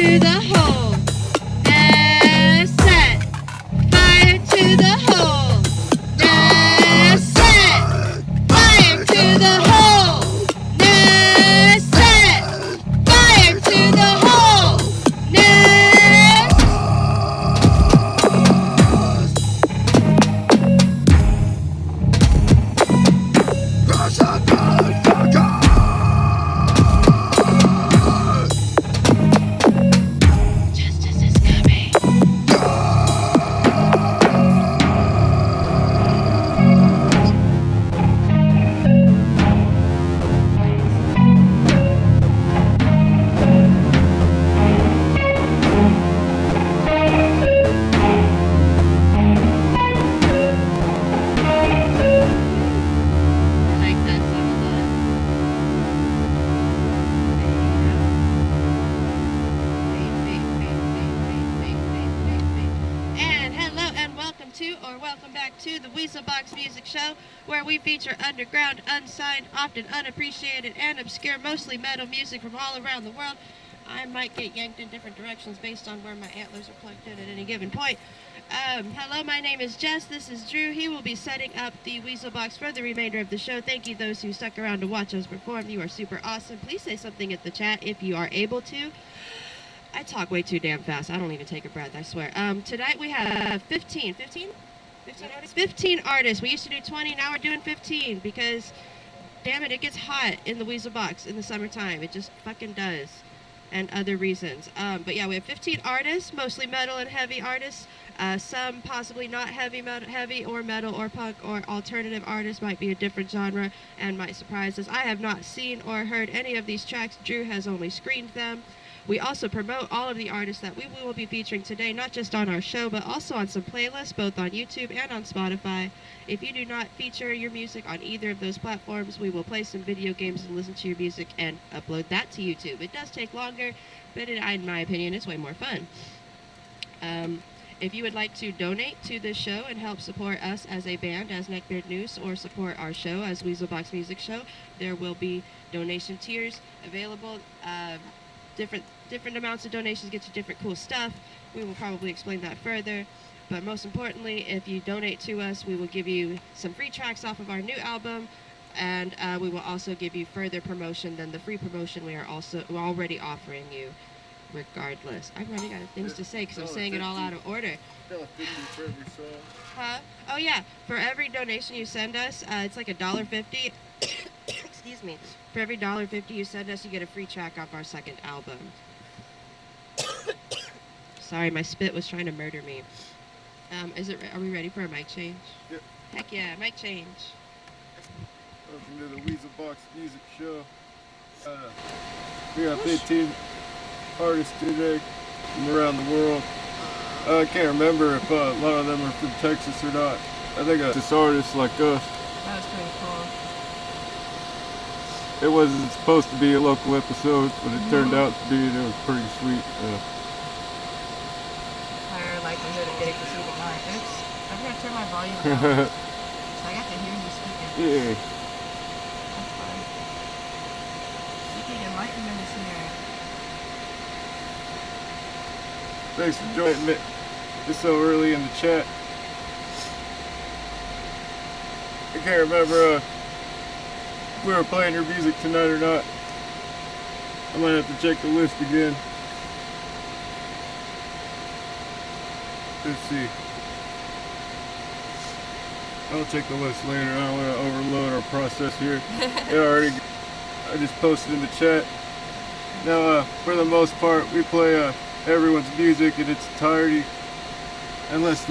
to the hole. Now set. Fire to the hole. Now set. Fire to the hole. Now set. Fire to the hole. Now. Justice is coming. I like that song a lot. And hello and welcome to, or welcome back to, the Weasel Box Music Show, where we feature underground, unsigned, often unappreciated, and obscure, mostly metal music from all around the world. I might get yanked in different directions based on where my antlers are plugged in at any given point. Hello, my name is Jess. This is Drew. He will be setting up the Weasel Box for the remainder of the show. Thank you, those who stuck around to watch us perform. You are super awesome. Please say something at the chat if you are able to. I talk way too damn fast. I don't even take a breath, I swear. Tonight we have 15 artists? 15 artists. We used to do 20, now we're doing 15 because, damn it, it gets hot in the Weasel Box in the summertime. It just fucking does. And other reasons. But yeah, we have 15 artists, mostly metal and heavy artists. Some possibly not heavy or metal or punk or alternative artists, might be a different genre and might surprise us. I have not seen or heard any of these tracks. Drew has only screened them. We also promote all of the artists that we will be featuring today, not just on our show, but also on some playlists, both on YouTube and on Spotify. If you do not feature your music on either of those platforms, we will play some video games and listen to your music and upload that to YouTube. It does take longer, but in my opinion, it's way more fun. If you would like to donate to this show and help support us as a band, as Neckbeard Noose, or support our show as Weasel Box Music Show, there will be donation tiers available. Different amounts of donations get you different cool stuff. We will probably explain that further. But most importantly, if you donate to us, we will give you some free tracks off of our new album, and we will also give you further promotion than the free promotion we're already offering you. Regardless, I'm running out of things to say because I'm saying it all out of order. Huh? Oh yeah, for every donation you send us, it's like $1.50. Excuse me. For every $1.50 you send us, you get a free track off our second album. Sorry, my spit was trying to murder me. Are we ready for a mic change? Yep. Heck yeah, mic change. Welcome to the Weasel Box Music Show. We got 15 artists today from around the world. I can't remember if a lot of them are from Texas or not. I think this artist like us. That was pretty cool. It wasn't supposed to be a local episode, but it turned out to be, and it was pretty sweet. Higher likelihood of getting pursued at night. Oops, I'm gonna turn my volume down. So I got to hear you speaking. Yeah. That's fine. Seeking enlightenment is here. Thanks for joining me just so early in the chat. I can't remember if we were playing your music tonight or not. I might have to check the list again. Let's see. I'll check the list later. I don't want to overload our process here. I just posted in the chat. Now, for the most part, we play everyone's music in its entirety, unless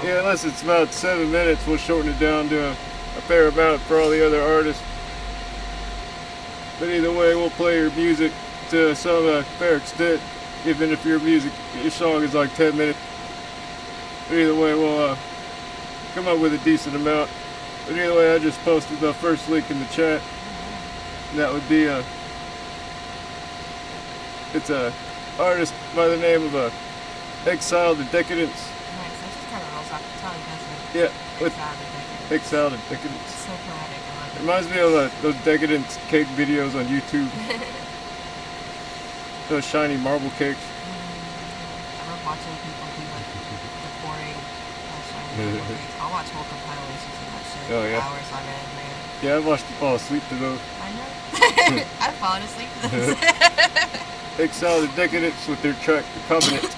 unless it's about 7 minutes, we'll shorten it down to a fair amount for all the other artists. But either way, we'll play your music to some fair extent, even if your song is like 10 minutes. But either way, we'll come up with a decent amount. But either way, I just posted the first link in the chat. And that would be it's a artist by the name of Exiled to Decadence. Nice, that just kind of rolls off the tongue, doesn't it? Yeah, with Exiled to Decadence. Exiled to Decadence. So poetic, I love Reminds me of those decadent cake videos on YouTube. Those shiny marble cakes. I love watching people do like decorating shiny marble cakes. I'll watch whole compilations of that shit. Oh, yeah. Hours on end, man. Yeah, I watched you fall asleep to those. I know. I've fallen asleep to this. Excel the decadents with their track, The Covenant.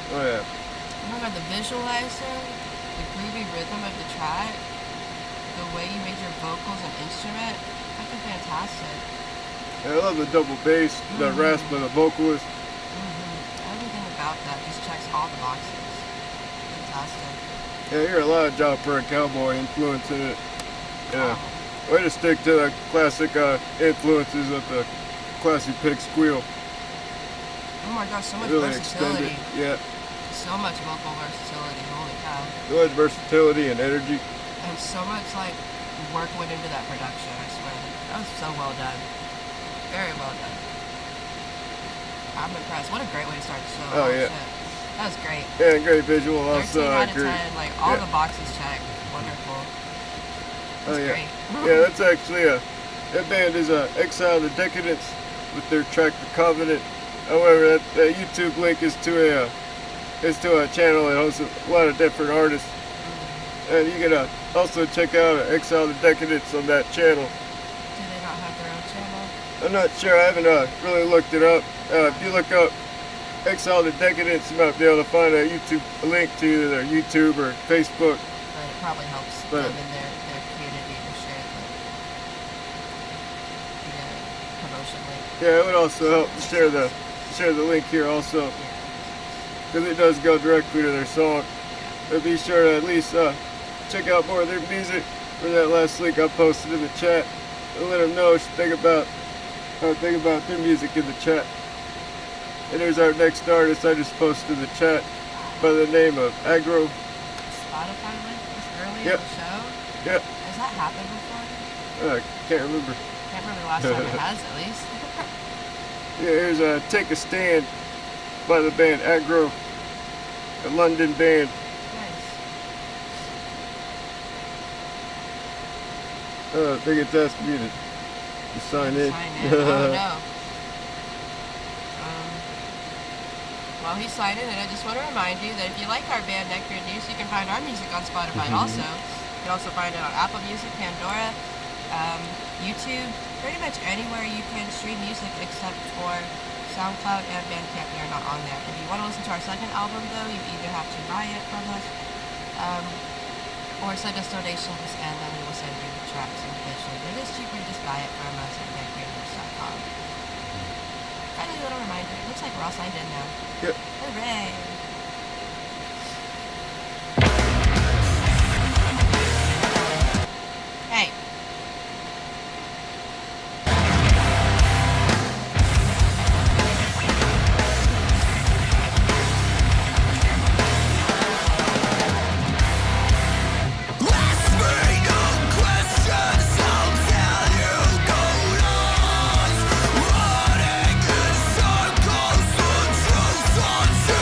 Oh yeah. Remember the visualizer, the groovy rhythm of the track, the way you made your vocals an instrument, fucking fantastic. I love the double bass, the rasp of the vocalist. Everything about that just checks all the boxes. Fantastic. Yeah, you hear a lot of Job for a Cowboy influence in it. Yeah. Wow. Way to stick to the classic influences of the classic pig squeal. Oh my gosh, so much Really versatility. extended. Yeah. So much vocal versatility, holy cow. So much versatility and energy. And so much like work went into that production, I swear. That was so well done. Very well done. I'm impressed. What a great way to start the show. Oh, yeah. Shit. That was great. Yeah, great visual 13 also. out I of agree. 10, like all Yeah. the boxes checked. Wonderful. That's Oh yeah. great. Yeah, that's actually that band is Exile to Decadence with their track The Covenant. However, that YouTube link is to a channel that hosts a lot of different artists, and you get a Also check out Exile the Decadence on that channel. Do they not have their own channel? I'm not sure. I haven't really looked it up. If you look up Exile the Decadence, you might be able to find a link to either their YouTube or Facebook. But it probably helps But- them in their community to share the promotion link. Yeah, it would also help to share the link here also, Yeah. because it does go directly to their song. But be sure to at least check out more of their music from that last link I posted in the chat, and let them know what you think about their music in the chat. And here's our next artist I just posted in the chat by the name of Agro. Spotify link was early Yep. in the show? Yep. Has that happened before? I can't remember. Can't remember the last time it has, at least. Yeah, here's Take a Stand by the band Agro, a London band. Nice. I think it's asking me to sign in. Sign in. Oh no. While he's signing in, I just want to remind you that if you like our band Neckbeard Noose, you can find our music on Spotify also. You can also find it on Apple Music, Pandora, YouTube, pretty much anywhere you can stream music except for SoundCloud and Bandcamp. We are not on there. If you want to listen to our second album, though, you either have to buy it from us or send us donations, and then we will send you the tracks individually. But it is cheaper to just buy it from us at neckbeardnoose.com. Finally, a little reminder. It looks like we're all signed in now. Yep. Hooray! Hey. Running in circles, the truth unto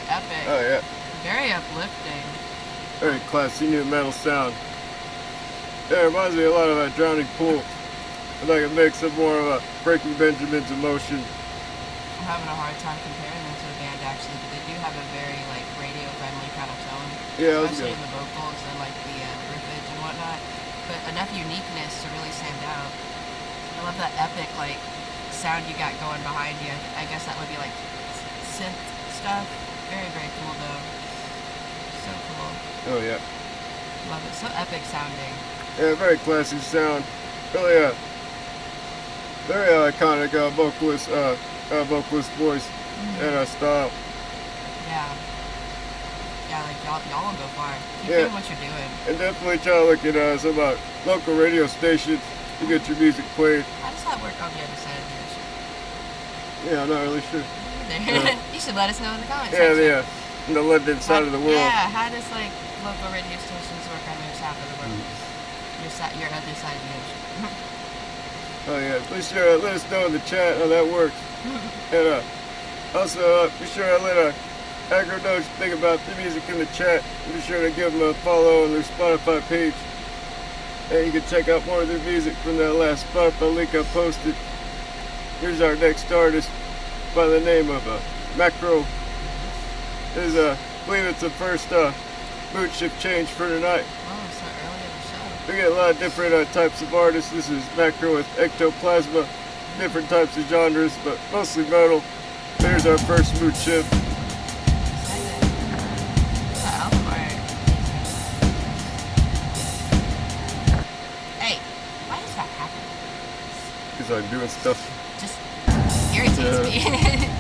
epic. Oh yeah. Very uplifting. Very classy new metal sound. Yeah, it reminds me a lot of a Drowning Pool. Like a mix of more of a Breaking Benjamin's emotion. I'm having a hard time comparing them to a band actually, but they do have a very like radio friendly kind of tone. Yeah, especially in the vocals and like the riffage and whatnot. But enough uniqueness to really stand out. I love that epic like sound you got going behind you. I guess that would be like synth stuff. Very, very cool though. So cool. Oh yeah. Love it. So epic sounding. Yeah, very classy sound. Really very iconic vocalist voice and style. Yeah. Yeah, like y'all will go far. Keep Yeah. doing what you're doing. And definitely try to look at some local radio stations to get your music played. How does that work on the other side of the ocean? Yeah, I'm not really sure. You should let us know in the comments Yeah, section. yeah. In the London side of the world. Yeah, how does like local radio stations work on your side of the world? Your other side of the ocean. Oh yeah, please sure let us know in the chat how that works. And also be sure to let Aggro Notes think about the music in the chat. Be sure to give them a follow on their Spotify page. And you can check out more of their music from that last Spotify link I posted. Here's our next artist by the name of Macro. I believe it's the first mood shift change for tonight. Oh, so early in the show. We get a lot of different types of artists. This is Macro with Ectoplasma. Different types of genres, but mostly metal. Here's our first mood shift. Hey, why does that happen? Because I'm doing stuff. Just irritates me.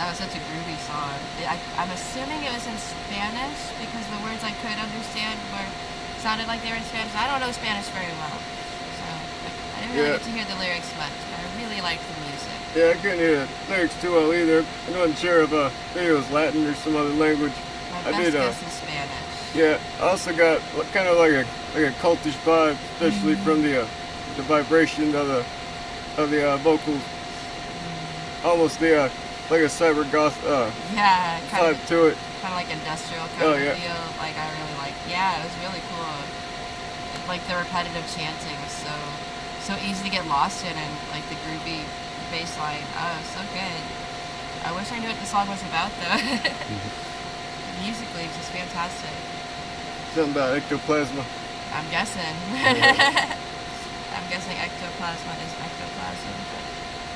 That was such a groovy song. I'm assuming it was in Spanish because the words I could understand sounded like they were in Spanish. I don't know Spanish very well, so I didn't really get to hear the lyrics much, but I really liked the music. Yeah, I couldn't hear the lyrics too well either. I wasn't sure if maybe it was Latin or some other language. My best guess is Spanish. Yeah, I also got kind of like a cultish vibe, especially from the vibration of the vocals. Almost like a cyber goth yeah, vibe to it. Kind of like industrial kind of yeah. feel. Like I really like. Yeah, it was really cool. Like the repetitive chanting was so easy to get lost in, and like the groovy bass line. Oh, so good. I wish I knew what the song was about though. Musically, it's just fantastic. Something about ectoplasma. I'm guessing. I'm guessing ectoplasma is ectoplasm, but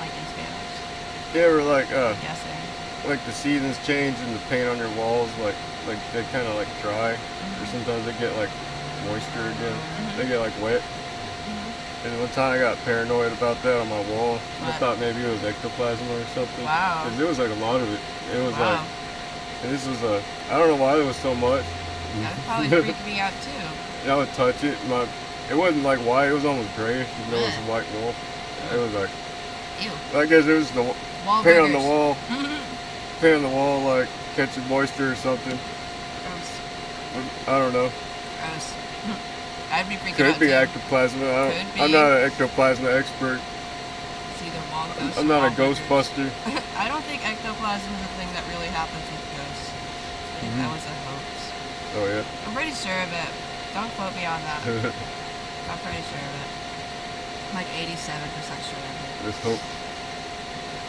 like in Spanish. You ever like I'm guessing. like the seasons change and the paint on your walls like they kind of like dry, or sometimes they get like moisture again. They get like wet. And one time I got paranoid about that on my wall. I thought maybe it was ectoplasm or something. Wow. Because there was like a lot of it. It was Wow. like, and this was I don't know why there was so much. That would probably freak me out too. And I would touch it. It wasn't like white. It was almost grayish. You know, it was a white wall. It was like, Ew. I guess it was the Wall paint on the burgers. wall. Paint on the wall, like catching moisture or something. Gross. I don't know. Gross. I'd be freaking Could out be too. ectoplasm. Could I'm be. not an ectoplasm expert. It's either wall ghosts I'm or not a wall burgers. ghostbuster. I don't think ectoplasm is a thing that really happens with ghosts. I think that was a hoax. Oh yeah. I'm pretty sure of it. Don't quote me on that. I'm pretty sure of it. I'm like 87% sure of it. Let's hope.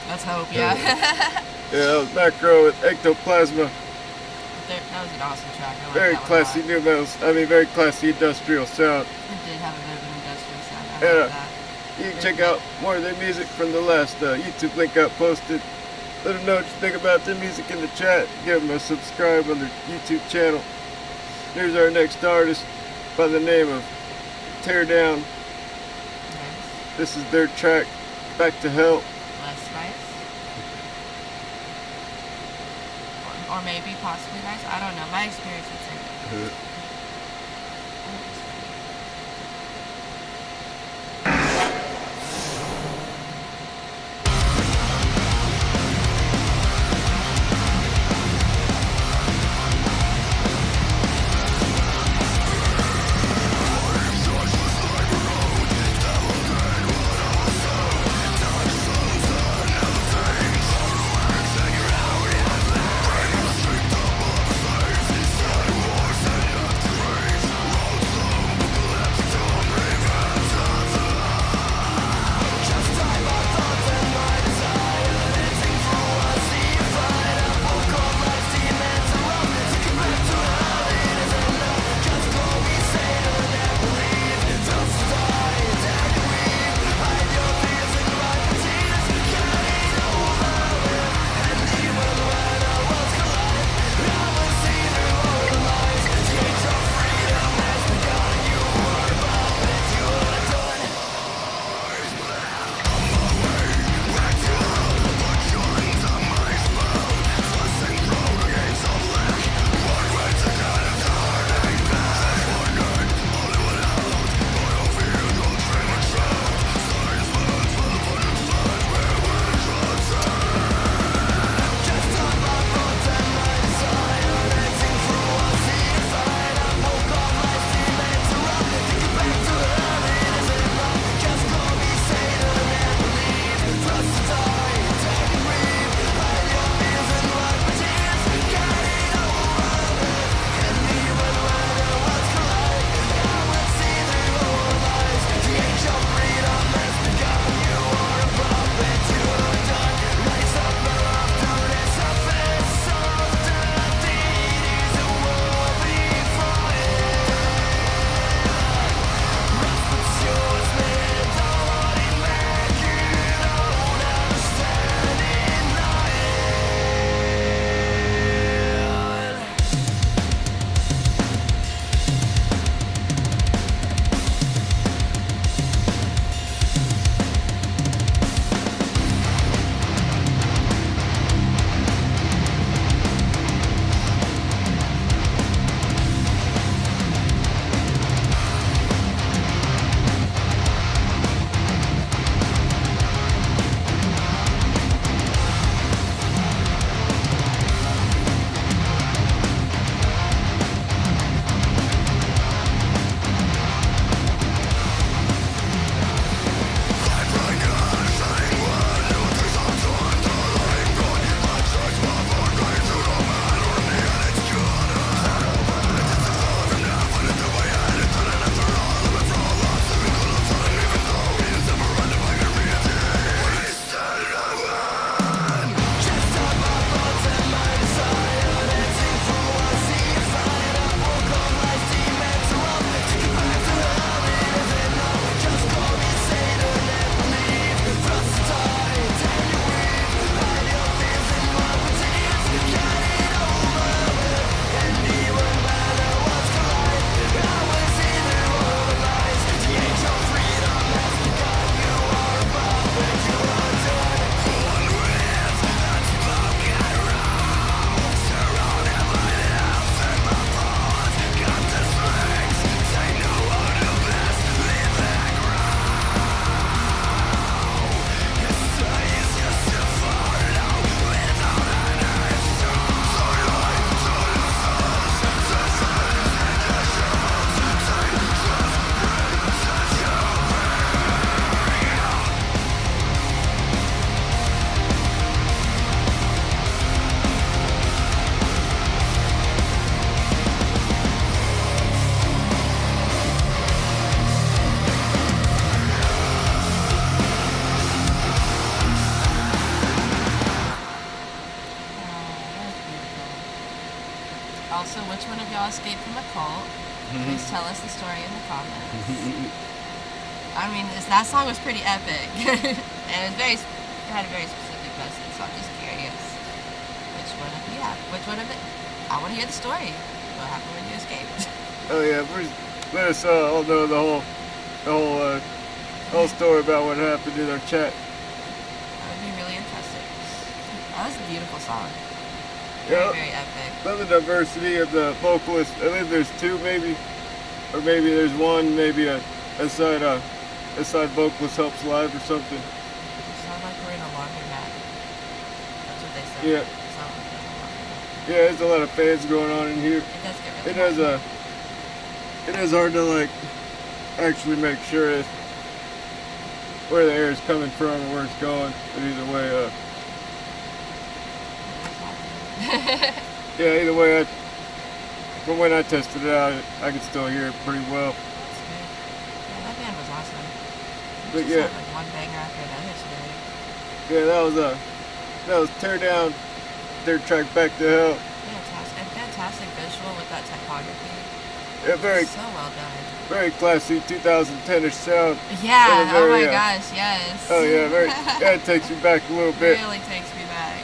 Let's hope, yeah. Yeah, that was Macro with ectoplasma. That was an awesome track. I like Very that one a classy lot. new metal. Very classy industrial sound. It did have a bit of an industrial sound. I And like that. you can check out more of their music from the last YouTube link I posted. Let them know what you think about their music in the chat. Give them a subscribe on their YouTube channel. Here's our next artist by the name of Tear Down. Nice. This is their track, Back to Hell. Less nice. Or maybe possibly nice. I don't know. My experience would say that. which one of y'all escaped from a cult? Please tell us the story in the comments. I mean, that song was pretty epic. And it had a very specific message, so I'm just curious. Which one of it? I want to hear the story. What happened when you escaped? Oh yeah, let us all know the whole story about what happened in our chat. That would be really interesting. That was a beautiful song. Yeah, Very epic. love the diversity of the vocalists. I think there's two maybe, or maybe there's one, maybe a side vocalist helps live or something. Sound like we're in a laundromat. That's what they said. Yeah. Sound like we're in a laundromat. Yeah, there's a lot of fans going on in here. It does get really hot. It is hard to like actually make sure if where the air is coming from or where it's going. But either way, yeah, either way, from when I tested it out, I could still hear it pretty well. That's good. Yeah, that band was awesome. But Just yeah, had, like one banger after another today. yeah, that was Tear Down, their track Back to Hell. Fantastic visual with that typography. Yeah, So well done. very classy 2010ish sound. Yeah, oh my Very, gosh, yes. Oh yeah, yeah, it takes me back a little bit. Really takes me back.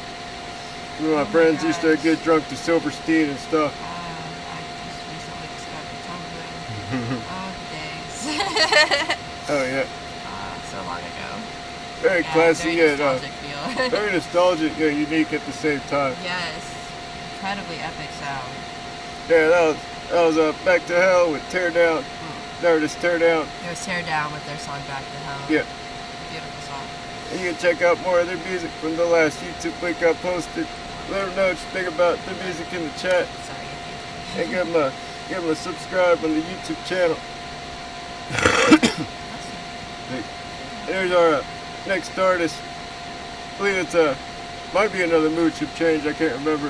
When my Oh my friends used to gosh. get drunk to Silverstein and stuff. I just recently discovered Tumblr. Oh, days. Oh yeah, So long ago. very classy very yet nostalgic feel. very nostalgic yet unique at the same time. Yes. Incredibly epic sound. Yeah, that was Back to Hell with Tear Down. There, just Tear Down. It was Tear Down with their song Back to Hell. Yeah. Beautiful song. And you can check out more of their music from the last YouTube link I posted. Let them know what you think about the music in the chat. Sorry. And give them a subscribe on the YouTube channel. There's our next artist. I believe it's might be another Mood Chip Change, I can't remember.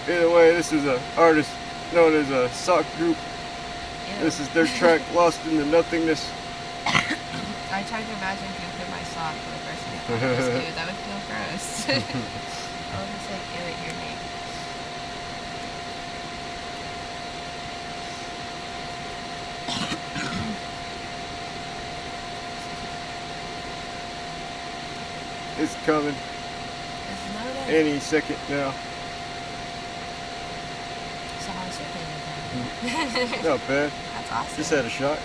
Either way, this is an artist known as a Sock Group. This is their track Lost in the Nothingness. I tried to imagine poop in my sock for the first time. Dude, that would feel gross. I'll just like ew at your name. It's coming It's loaded. any second now. So how's your day? Not bad. That's awesome. Just had a shot.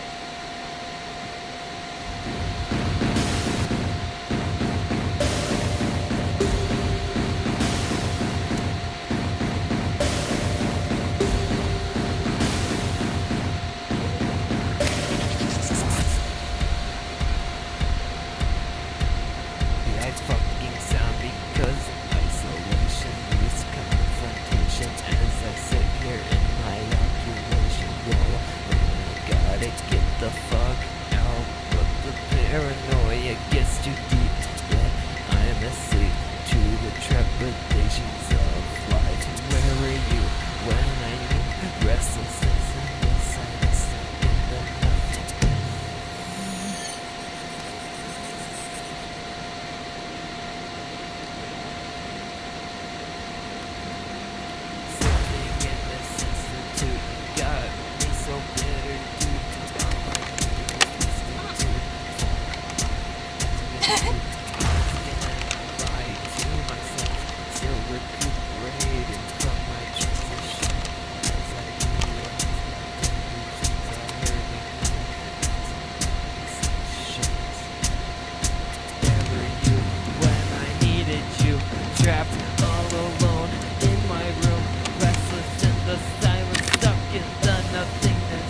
I fucking sound because isolation is confrontation as I sit here in my occupation. Yo, I gotta get the fuck out, but the paranoia gets too deep. Yeah, I'm asleep to the trepidations of life. Where were you when I knew restlessness and the silence in the nothing? Sitting in this institute got me so bitter, dude. All I need is institute. Lie to myself, still recuperating from my transition. As I realize my delusions are hurting me. Sensations. Where were you when I needed you? Trapped all alone in my room, restless in the silence, stuck in the nothingness.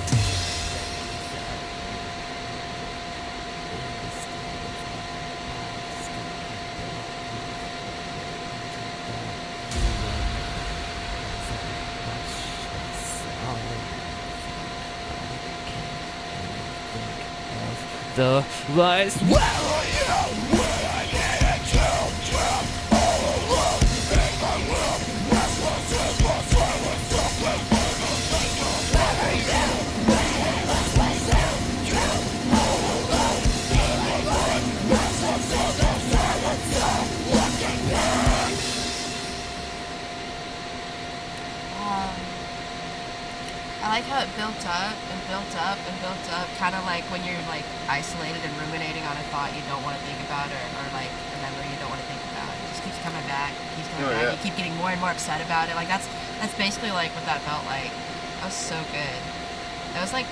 The lies. Where are you when I needed you? Trapped all alone in my room, restless in the silence, stuck in the nothingness. Where are you when I was myself? Trapped all alone in my room, restless in the silence, stuck looking back. I like how it built up and built up and built up, kind of like when you're like isolated and ruminating on a thought you don't want to think about, or like a memory you don't want to think about. It just keeps coming back, keeps coming back. Yeah. You keep getting more and more upset about it. Like that's basically like what that felt like. That was so good. That was like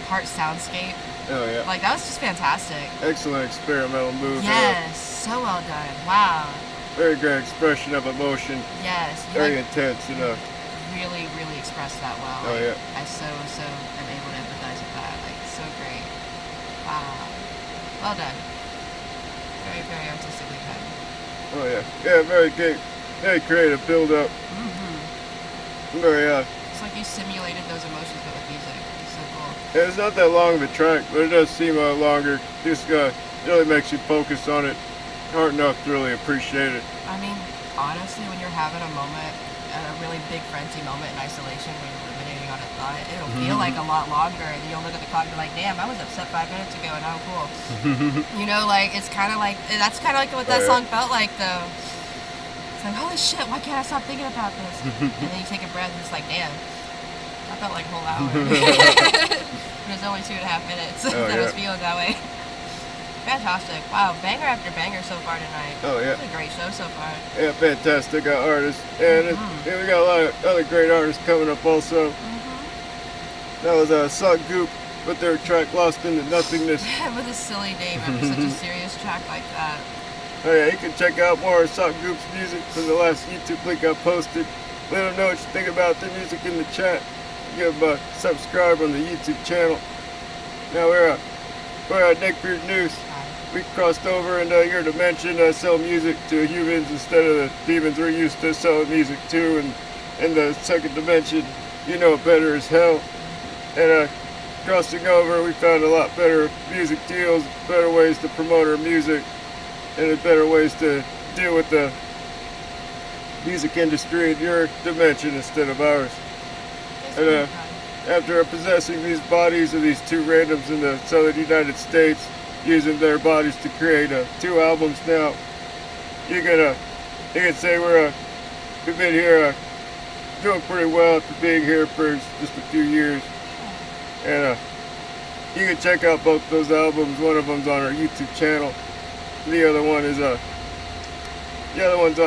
part soundscape. Oh yeah. Like that was just fantastic. Excellent experimental move. Yes, so well done. Wow. Very great expression of emotion. Yes. You Very like, intense, you know. really expressed that well. Oh, Like, yeah. I so am able to empathize with that. Like so great. Wow. Well done. Very artistically done. Oh yeah. Yeah, very great. Very creative build up. Very It's like you simulated those emotions but with music. It's so cool. yeah, it's not that long of a track, but it does seem a lot longer. Just it really makes you focus on it hard enough to really appreciate it. I mean, honestly, when you're having a moment, a really big frenzy moment in isolation, when you're ruminating on a thought, it'll feel like a lot longer, and you'll look at the clock and be like, damn, I was upset 5 minutes ago, and now I'm cool. You know, like, it's kind of like, that's kind of like what that song felt like, though. It's like, holy shit, why can't I stop thinking about this? And then you take a breath, and it's like, damn, that felt like a whole hour. It was only 2.5 minutes that I was feeling that way. Fantastic. Wow, banger after banger so far tonight. Oh, yeah. It's a great show so far. Yeah, fantastic artists. And we got a lot of other great artists coming up also. That was Suck Goop with their track Lost into Nothingness. With a silly name after such a serious track like that. Oh yeah, you can check out more of Suck Goop's music from the last YouTube link I posted. Let them know what you think about their music in the chat. Give them a subscribe on the YouTube channel. Now we're at Neckbeard Noose. We crossed over into your dimension, sell music to humans instead of the demons we're used to selling music to. And in the second dimension, you know better as hell. And crossing over, we found a lot better music deals, better ways to promote our music, and better ways to deal with the music industry in your dimension instead of ours. And after possessing these bodies of these two randoms in the southern United States, using their bodies to create 2 albums now, you can say we've been here doing pretty well after being here for just a few years. And you can check out both those albums. One of them's on our YouTube channel. The other one's on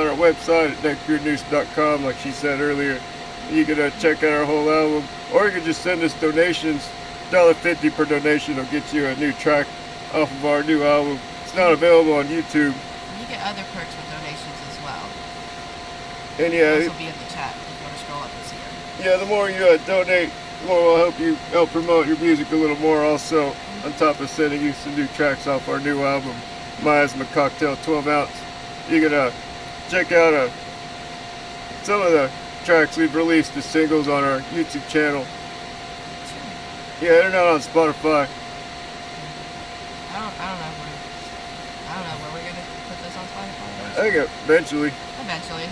our website at neckbeardnoose.com, like she said earlier. You can check out our whole album, or you can just send us donations. $1.50 per donation will get you a new track off of our new album. It's not available on YouTube. You get other perks with donations as well. And yeah, Those will be in the chat if you want to scroll up and see them. Yeah, the more you donate, the more we'll help promote your music a little more. Also, on top of sending you some new tracks off our new album, Miasma Cocktail 12 ounce. You can check out some of the tracks we've released as singles on our YouTube channel. Yeah, they're not on Spotify. I don't know where we're gonna put this on Spotify. I think eventually. Eventually.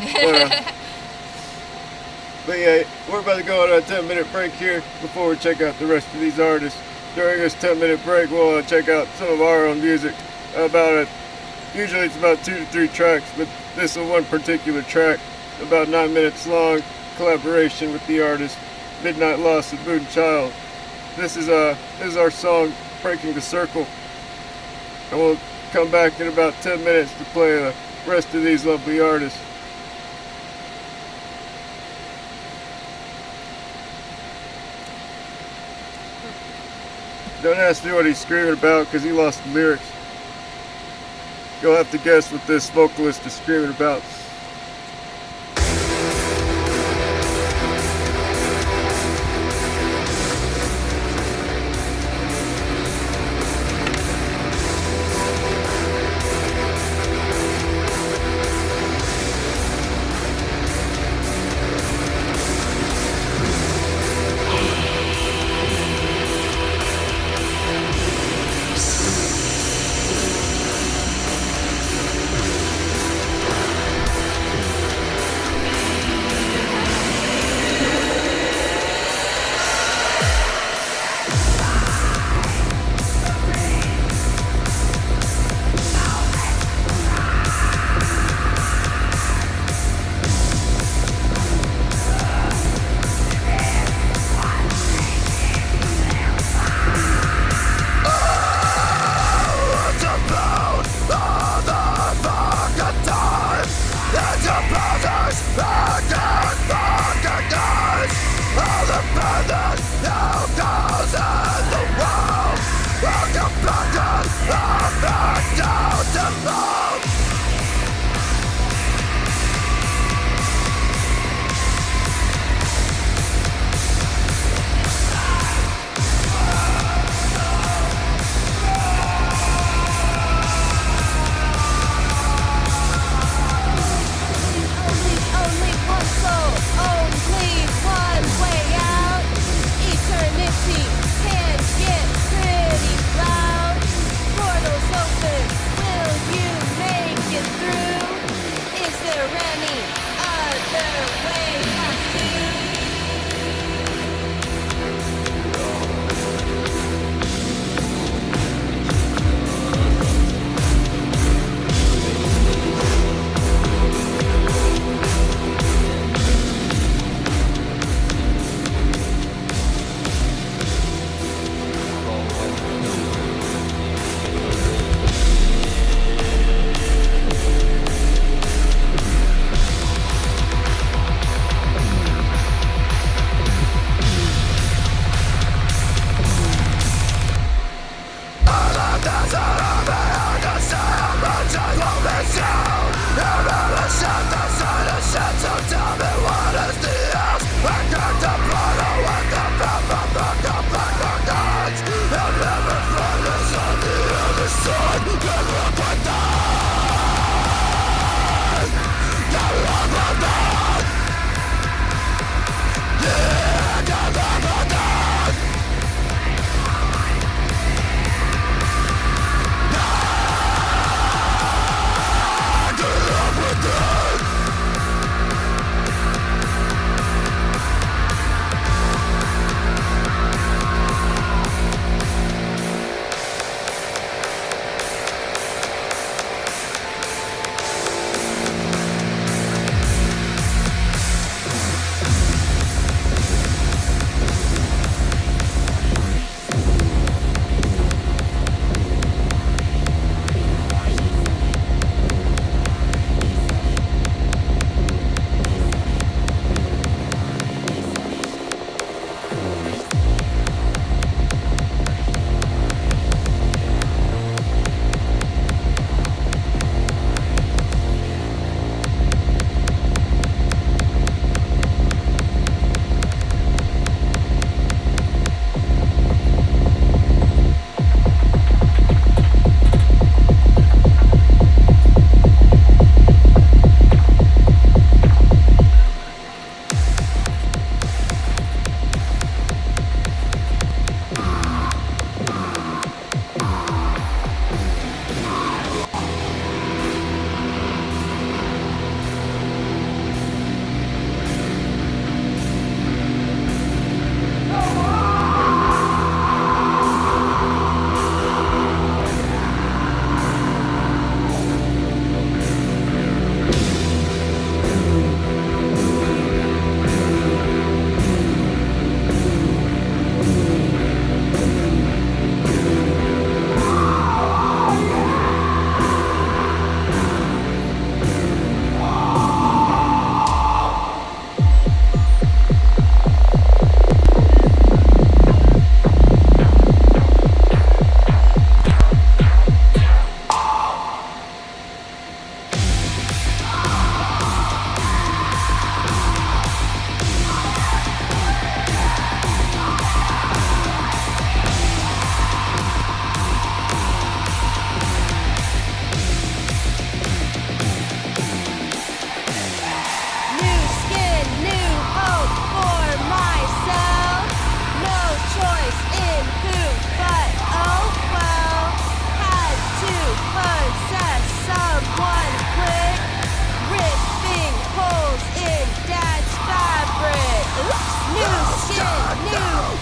But yeah, we're about to go on a 10-minute break here before we check out the rest of these artists. During this 10-minute break, we'll check out some of our own music. Usually it's about 2 to 3 tracks, but this is one particular track, about 9 minutes long, collaboration with the artist Midnight Lost and Moonchild. This is our song, Breaking the Circle. And we'll come back in about 10 minutes to play the rest of these lovely artists. Don't ask me what he's screaming about because he lost the lyrics. You'll have to guess what this vocalist is screaming about.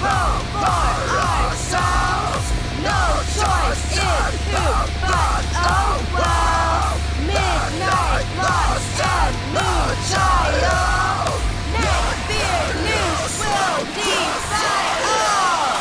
home for ourselves. No choice in who, but oh well. Midnight lost and new child. Neckbeard Noose will defy all.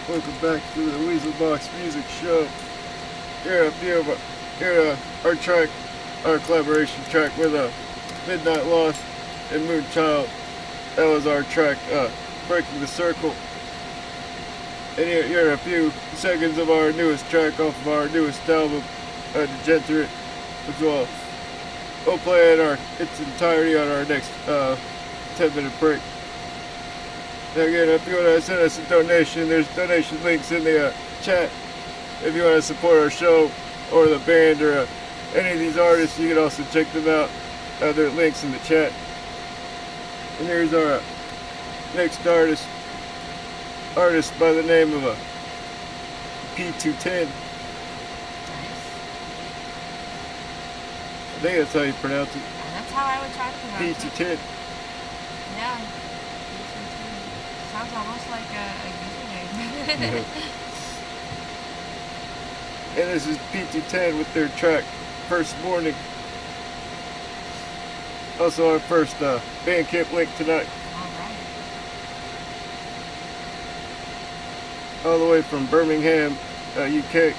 Welcome back to the Weasel Box Music Show. Here our track, our collaboration track with Midnight Lost and Moonchild. That was our track, Breaking the Circle. And here are a few seconds of our newest track off of our newest album, Degenerate, which we'll play in its entirety on our next 10-minute break. Now again, if you want to send us a donation, there's donation links in the chat. if you want to support our show or the band or any of these artists, you can also check them out. There are links in the chat. And here's our next artist by the name of P210. Nice. I think that's how you pronounce it. And that's how I would try to pronounce it. P210. Yeah. Sounds almost like a username. And this is P210 with their track First Morning. Also our first Bandcamp link tonight. Alright. All the way from Birmingham, UK.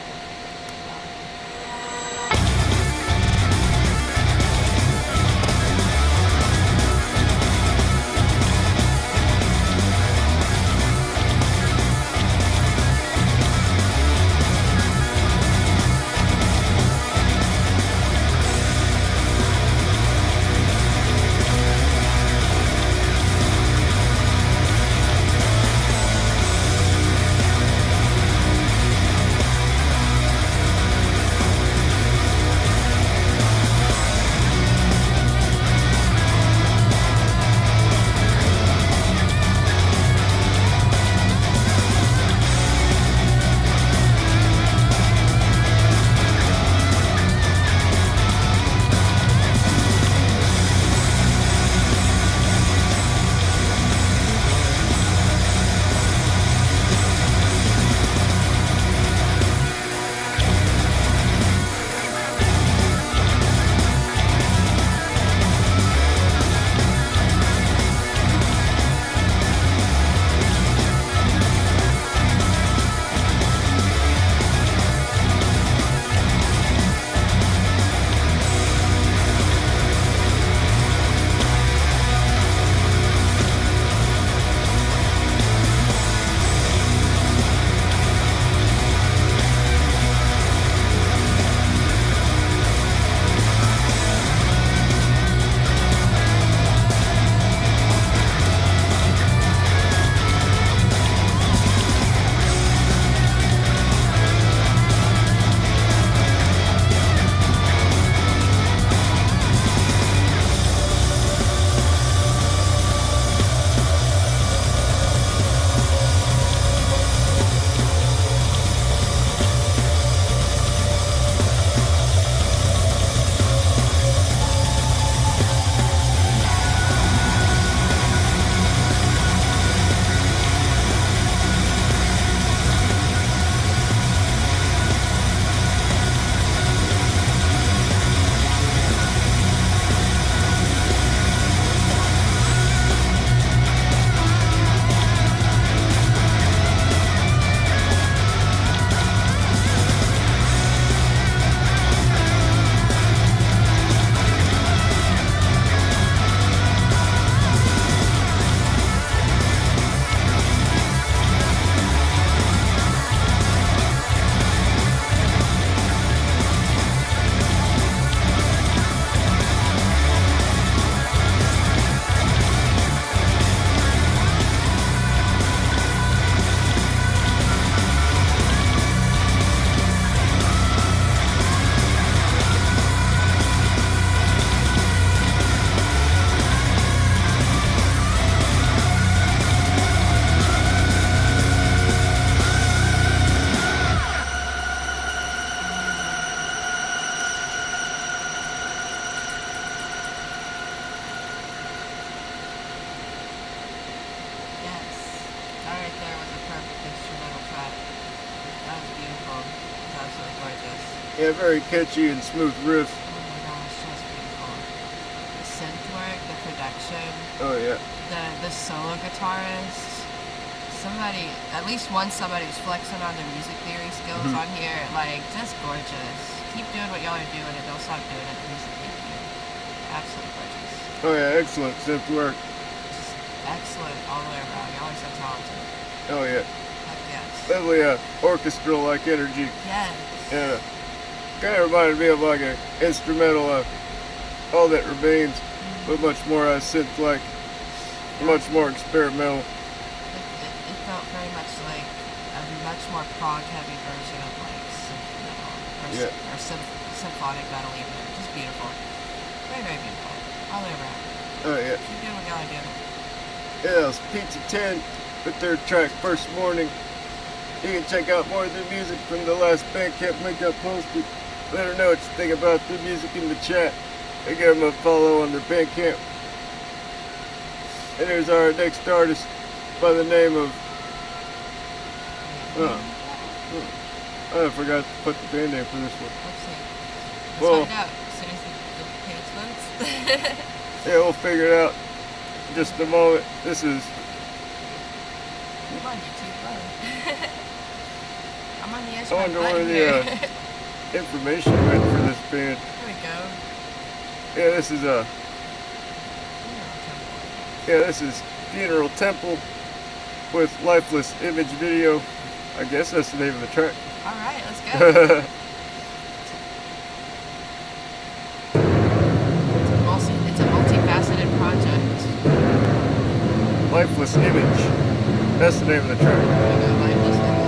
Yeah, very catchy and smooth riffs. Oh my gosh, that's beautiful. The synth work, the production, Oh yeah. the solo guitarist. Somebody, at least once somebody was flexing on their music theory skills on here, like, just gorgeous. Keep doing what y'all are doing and don't stop doing it. Music theory. Absolutely gorgeous. Oh yeah, excellent synth work. Just excellent all the way around. Y'all are so talented. Oh yeah. Heck yes. Definitely orchestral-like energy. Yes. Yeah. Kind of reminded me of like an instrumental, All That Remains, but much more synth-like, much more experimental. It felt very much like a much more prog-heavy version of like Yeah. or symphonic metal even. Just beautiful. Very, very beautiful. All the way around. Oh yeah. Keep doing what y'all are doing. Yeah, it was Pizza 10, the third track, First Morning. You can check out more of their music from the last Bandcamp link I posted. Let her know what you think about the music in the chat. And give them a follow on their Bandcamp. And here's our next artist by the name of... I forgot to put the band name for this one. Let's see. Let's Well, find out as soon as the page loads. yeah, we'll figure it out in just a moment. This is... Come on, YouTube, bud. I'm on the edge I of my wonder where button the here. information went for this band. There we go. Yeah, this is a... Yeah, this is Funeral Temple with Lifeless Image Video. I guess that's the name of the track. Alright, let's go. It's a multifaceted project. Lifeless Image. That's the name of the track. There we go, Lifeless Image.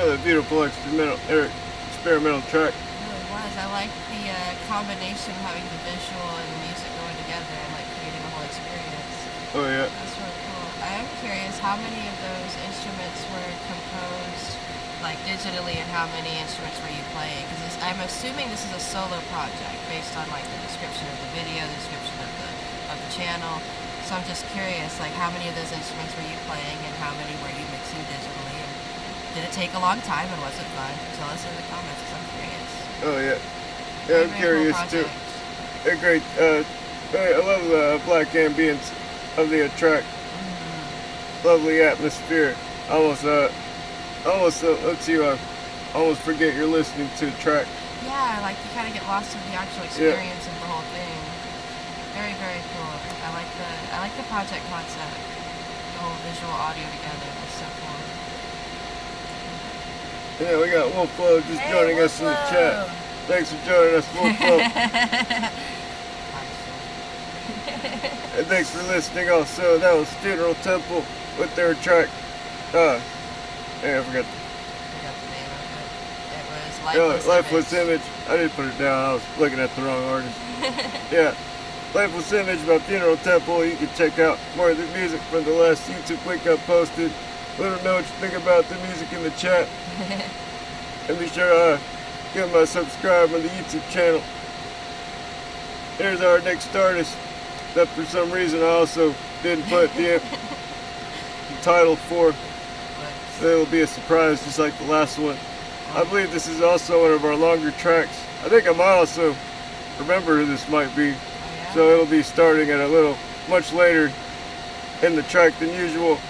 Another beautiful experimental track. It really was. I like the combination of having the visual and the music going together and like creating a whole experience. Oh yeah. That's really cool. I am curious how many of those instruments were composed like digitally and how many instruments were you playing? Because I'm assuming this is a solo project based on like the description of the video, the description of the channel. So I'm just curious, like how many of those instruments were you playing and how many were you mixing digitally? And did it take a long time and was it fun? Tell us in the comments because I'm curious. Oh yeah. Yeah, I'm Very curious cool too. project. They're great. I love the black ambience of the track. Lovely atmosphere. Almost lets you almost forget you're listening to a track. Yeah, like you kind of get lost in the actual experience of the whole thing. Very, very cool. I like the project concept. The whole visual audio together. That's so cool. Yeah, we got Wolflow just joining us in the chat. Thanks for joining us, Wolflow. And thanks for listening also. That was Funeral Temple with their track. I forgot. I forgot the name of it. It was Lifeless Image. I didn't put it down. I was looking at the wrong artist. Yeah. Lifeless Image by Funeral Temple. You can check out more of the music from the last YouTube link I posted. Let them know what you think about the music in the chat. And be sure to give them a subscribe on the YouTube channel. Here's our next artist that for some reason I also didn't put the title for. So it'll be a surprise just like the last one. I believe this is also one of our longer tracks. I think I might also remember who this might be. So it'll be starting at much later in the track than usual.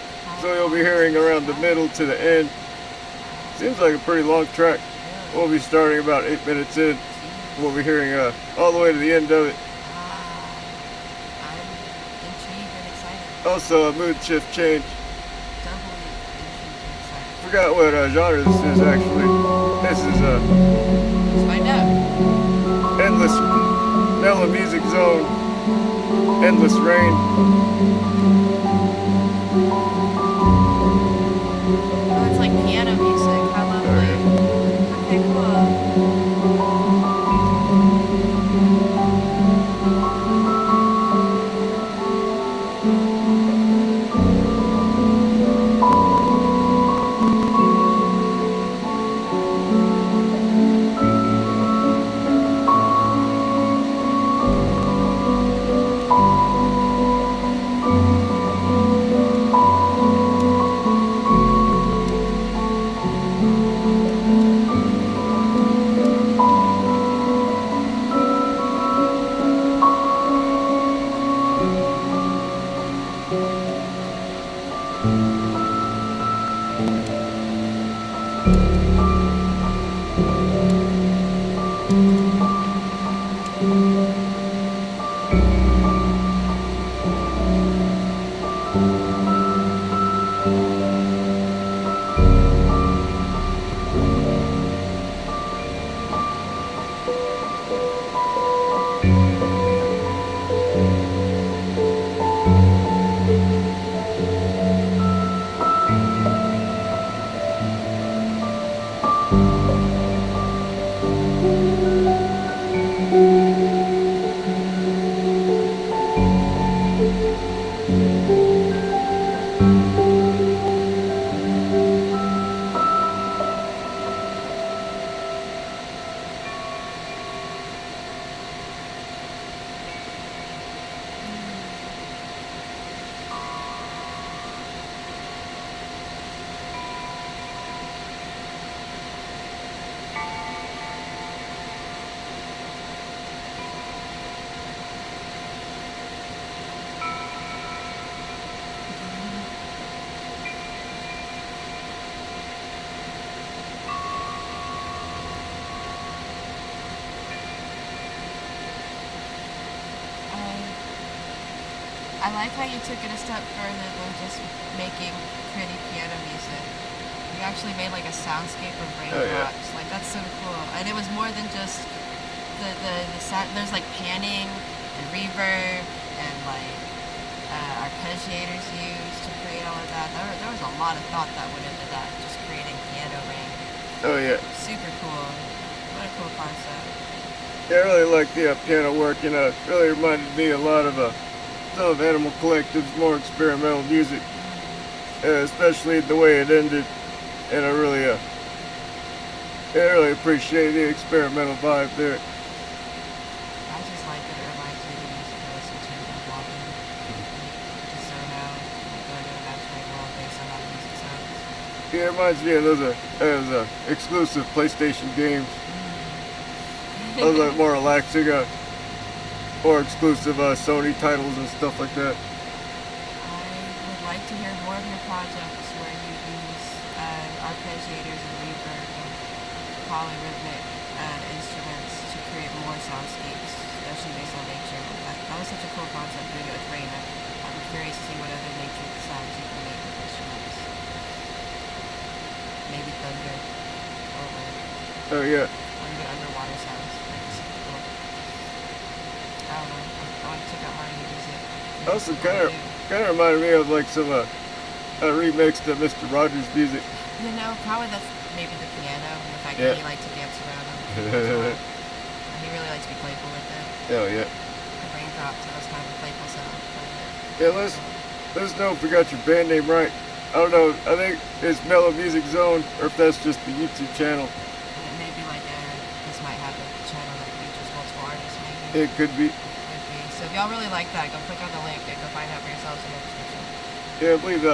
So you'll be hearing around the middle to the end. Seems like a pretty long track. We'll be starting about 8 minutes in. We'll be hearing all the way to the end of it. I'm intrigued and excited. Also a mood shift change. Doubly intrigued and excited. Forgot what genre this is actually. This is Let's find out. Endless Mellow Music Zone. Endless Rain. Oh, it's like piano music. How lovely. Okay, cool. I like how you took it a step further than just making pretty piano music. You actually made like a soundscape of raindrops. Like that's so cool. And it was more than just the sound. There's like panning and reverb and like arpeggiators used to create all of that. There was a lot of thought that went into that, just creating piano rain. Oh yeah. Super cool. What a cool concept. Yeah, I really like the piano work, and it really reminded me a lot of some of Animal Collective's more experimental music, especially the way it ended. And I really appreciate the experimental vibe there. I just like that it reminds me of the music I listen to when walking. Just zone out, like go to an imaginary world based on how the music sounds. Yeah, it reminds me of those exclusive PlayStation games. Those are more relaxing, more exclusive Sony titles and stuff like that. I would like to hear more of your projects where you use arpeggiators and reverb and polyrhythmic instruments to create more soundscapes, especially based on nature. That was such a cool concept doing it with rain. I'm curious to see what other nature sounds you can make with instruments. Maybe thunder or wind, Oh yeah. or even underwater sounds. That'd be super cool. I don't know. I want to check out more new music. Also, kind of reminded me of like some remix to Mr. Rogers' music. You know, probably that's maybe the piano and the fact Yeah. that he likes to dance around him. As well. And he really likes to be playful with it. Oh yeah. The raindrops, so that's kind of a playful sound. Yeah, let us know if we got your band name right. I don't know. I think it's Mellow Music Zone, or if that's just the YouTube channel. And it may be like this might have a channel that features multiple artists, maybe. It could be. Could be. So if y'all really like that, go click on the link and go find out for yourselves in the description. Yeah, I believe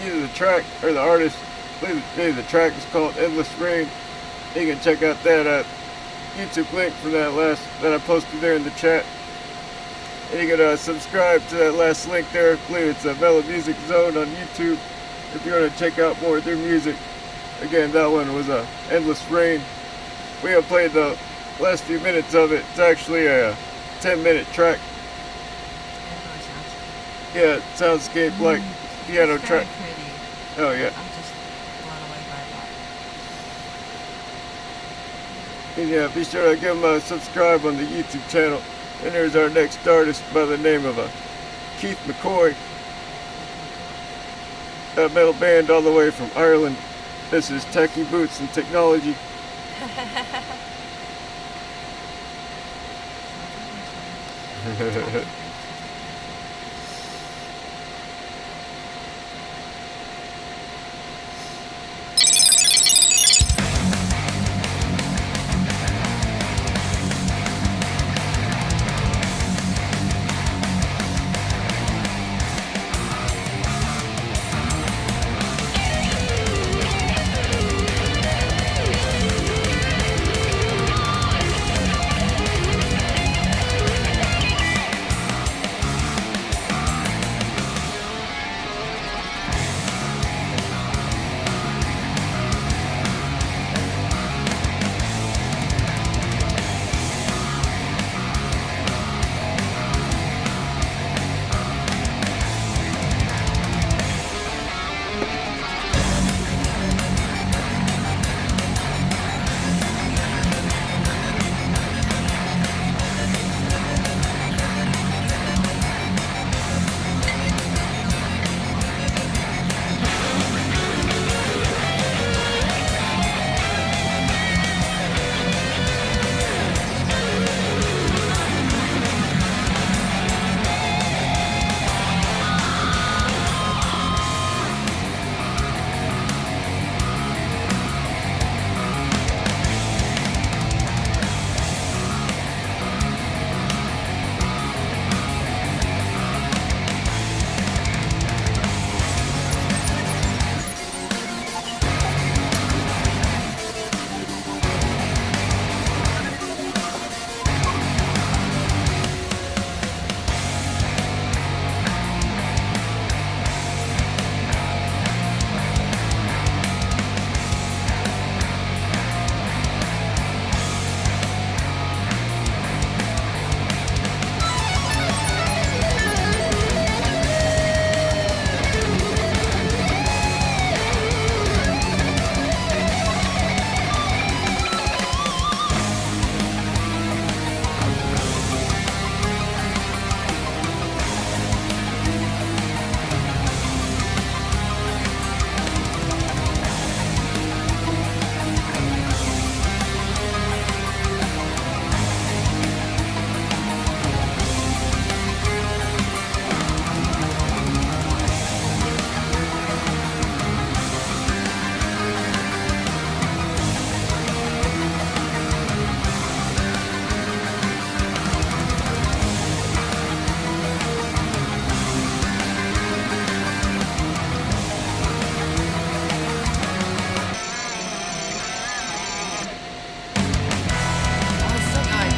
either the track or the artist. I believe maybe the track is called Endless Rain. You can check out that YouTube link from that I posted there in the chat. And you can subscribe to that last link there. I believe it's Mellow Music Zone on YouTube. If you want to check out more of their music. Again, that one was Endless Rain. We have played the last few minutes of it. It's actually a 10-minute track. It really sounds good. Yeah, soundscape like piano It's track. very pretty. Oh yeah. I'm just blown away by that. And yeah, be sure to give them a subscribe on the YouTube channel. And there's our next artist by the name of Keith McCoy. A metal band all the way from Ireland. This is Techie Boots and Technology.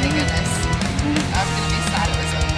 thank goodness. I was gonna be sad it was over.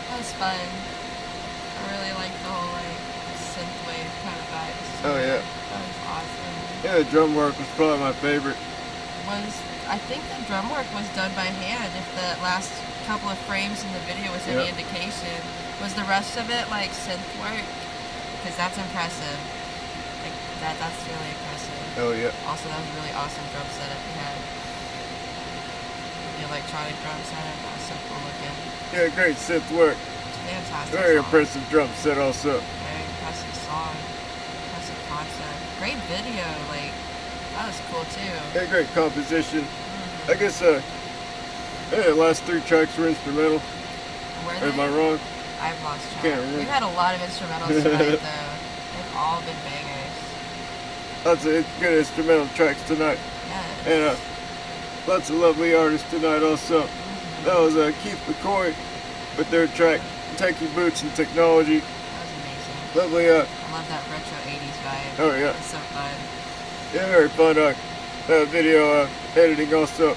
That was fun. I really like the whole like synthwave kind of vibes. Oh yeah. That was awesome. Yeah, the drum work was probably my favorite. I think the drum work was done by hand. If the last couple of frames in the video was any indication, was the rest of it like synth work? Because that's impressive. Like that's really impressive. Oh yeah. Also, that was a really awesome drum setup you had. The electronic drum setup, that was so cool looking. Yeah, great synth work. Fantastic. Very song. impressive drum set also. Very impressive song. Impressive concept. Great video. Like, that was cool too. Yeah, great composition. I guess yeah, the last 3 tracks were instrumental. Were Am they? I wrong? I've lost track. Can't remember. We've had a lot of instrumentals tonight though. They've all been bangers. Lots of good instrumental tracks tonight. Yes. And lots of lovely artists tonight also. That was Keith McCoy with their track Techie Boots and Technology. That was amazing. Lovely, I love that retro 80s vibe. Oh, yeah. It was so fun. yeah, very fun video editing also.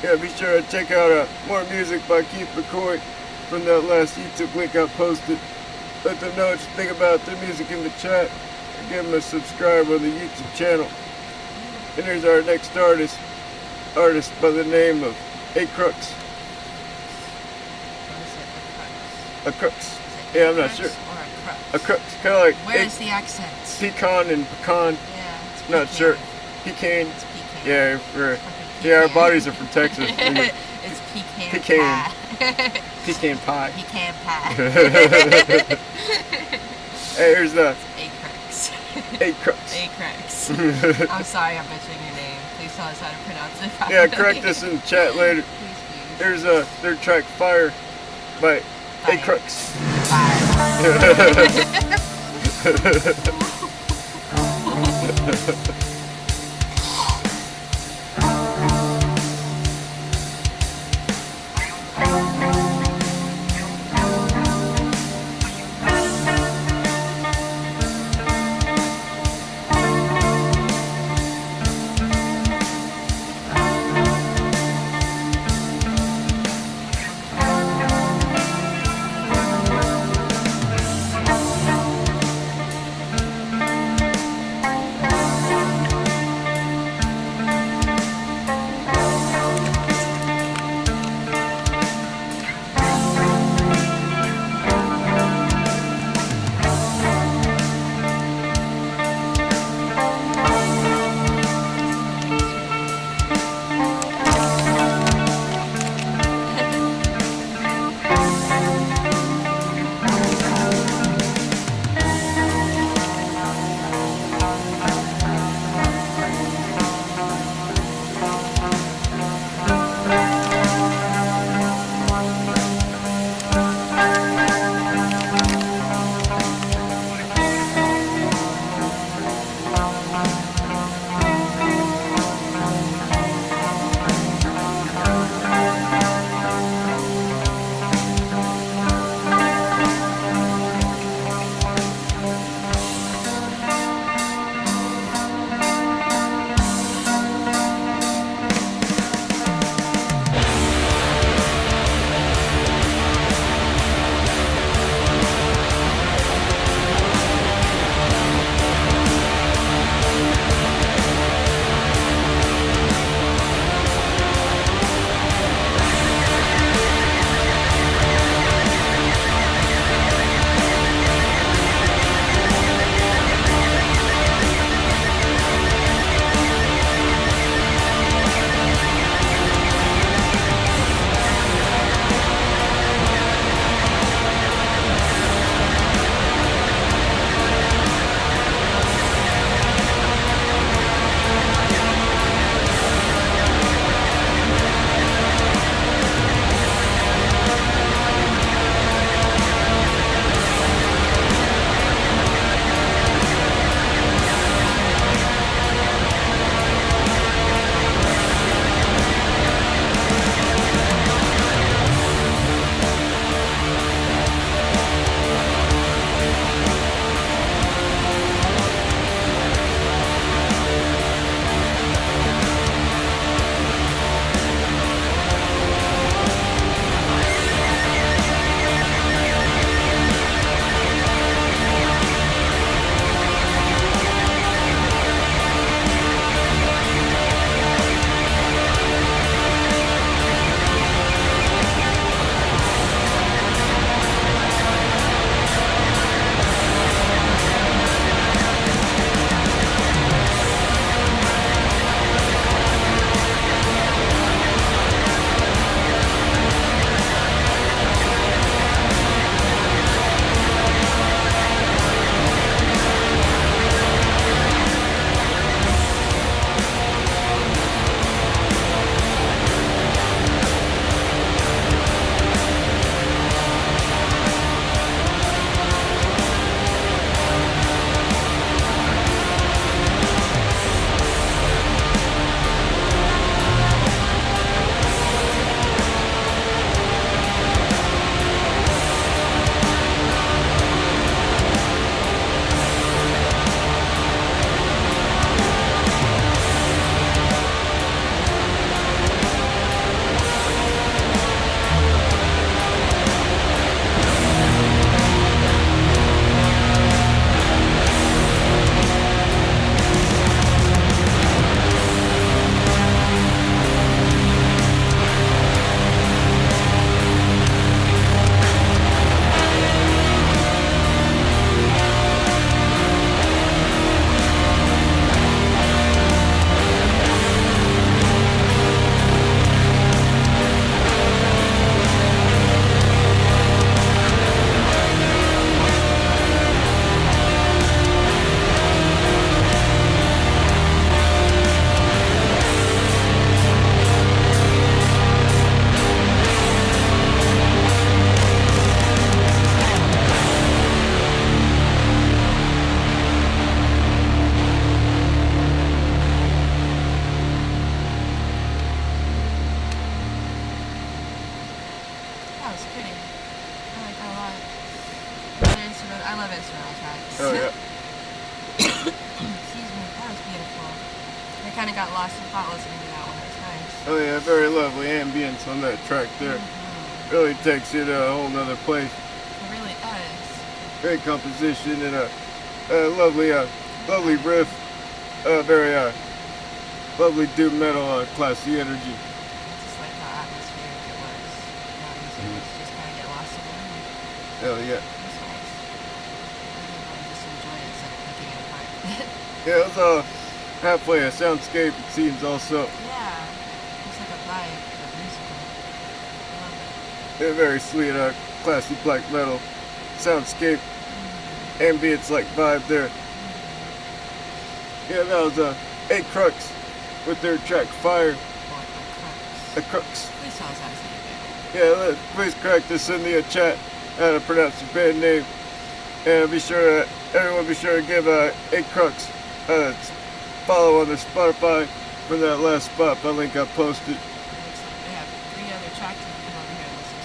Yeah, be sure to check out more music by Keith McCoy from that last YouTube link I posted. Let them know what you think about their music in the chat. And give them a subscribe on the YouTube channel. And here's our next artist by the name of A Crux. What is it? A Crux. Is it Yeah, I'm not crux sure. Or a crux? A Crux. Kind of like Where is the accent? pecan and pecan. Yeah, it's Not pecan. sure. Pecan. It's pecan. Yeah, Fucking our pecan. bodies are from Texas. It's pecan. Pecan. Pie. Pecan pie. Pecan pie. Hey, here's the A crux. A Crux. A crux. I'm sorry, I'm butchering your name. Please tell us how to pronounce it properly. Yeah, correct us in the chat later. Please, Here's their track Fire by A Fire. Crux. Fire. it's pretty. I like that a lot. Another instrumental. I love instrumental tracks. Oh yeah. Excuse me. That was beautiful. I kind of got lost in thought listening to that one. It was nice. Oh yeah, very lovely ambience on that track there. Really takes you to a whole nother place. It really does. Great composition and a lovely, lovely riff. Very lovely doom metal, classy energy. I just like how atmospheric it was. That music was just kind of get lost in the room. Hell yeah. It was nice. I really just enjoy it instead of picking it apart. Yeah, it was halfway a soundscape, it seems also. Yeah. It's like a vibe, but musical. I love it. Yeah, very sweet, classy black metal soundscape. Ambience like vibe there. Yeah, that was 8 Crux with their track Fire. Or The Crux. Please tell us how to say it, baby. Yeah, please correct us in the chat how to pronounce your band name. And everyone be sure to give 8 Crux follow on their Spotify for that last spot by link I posted. It looks like they have 3 other tracks you can come over here and listen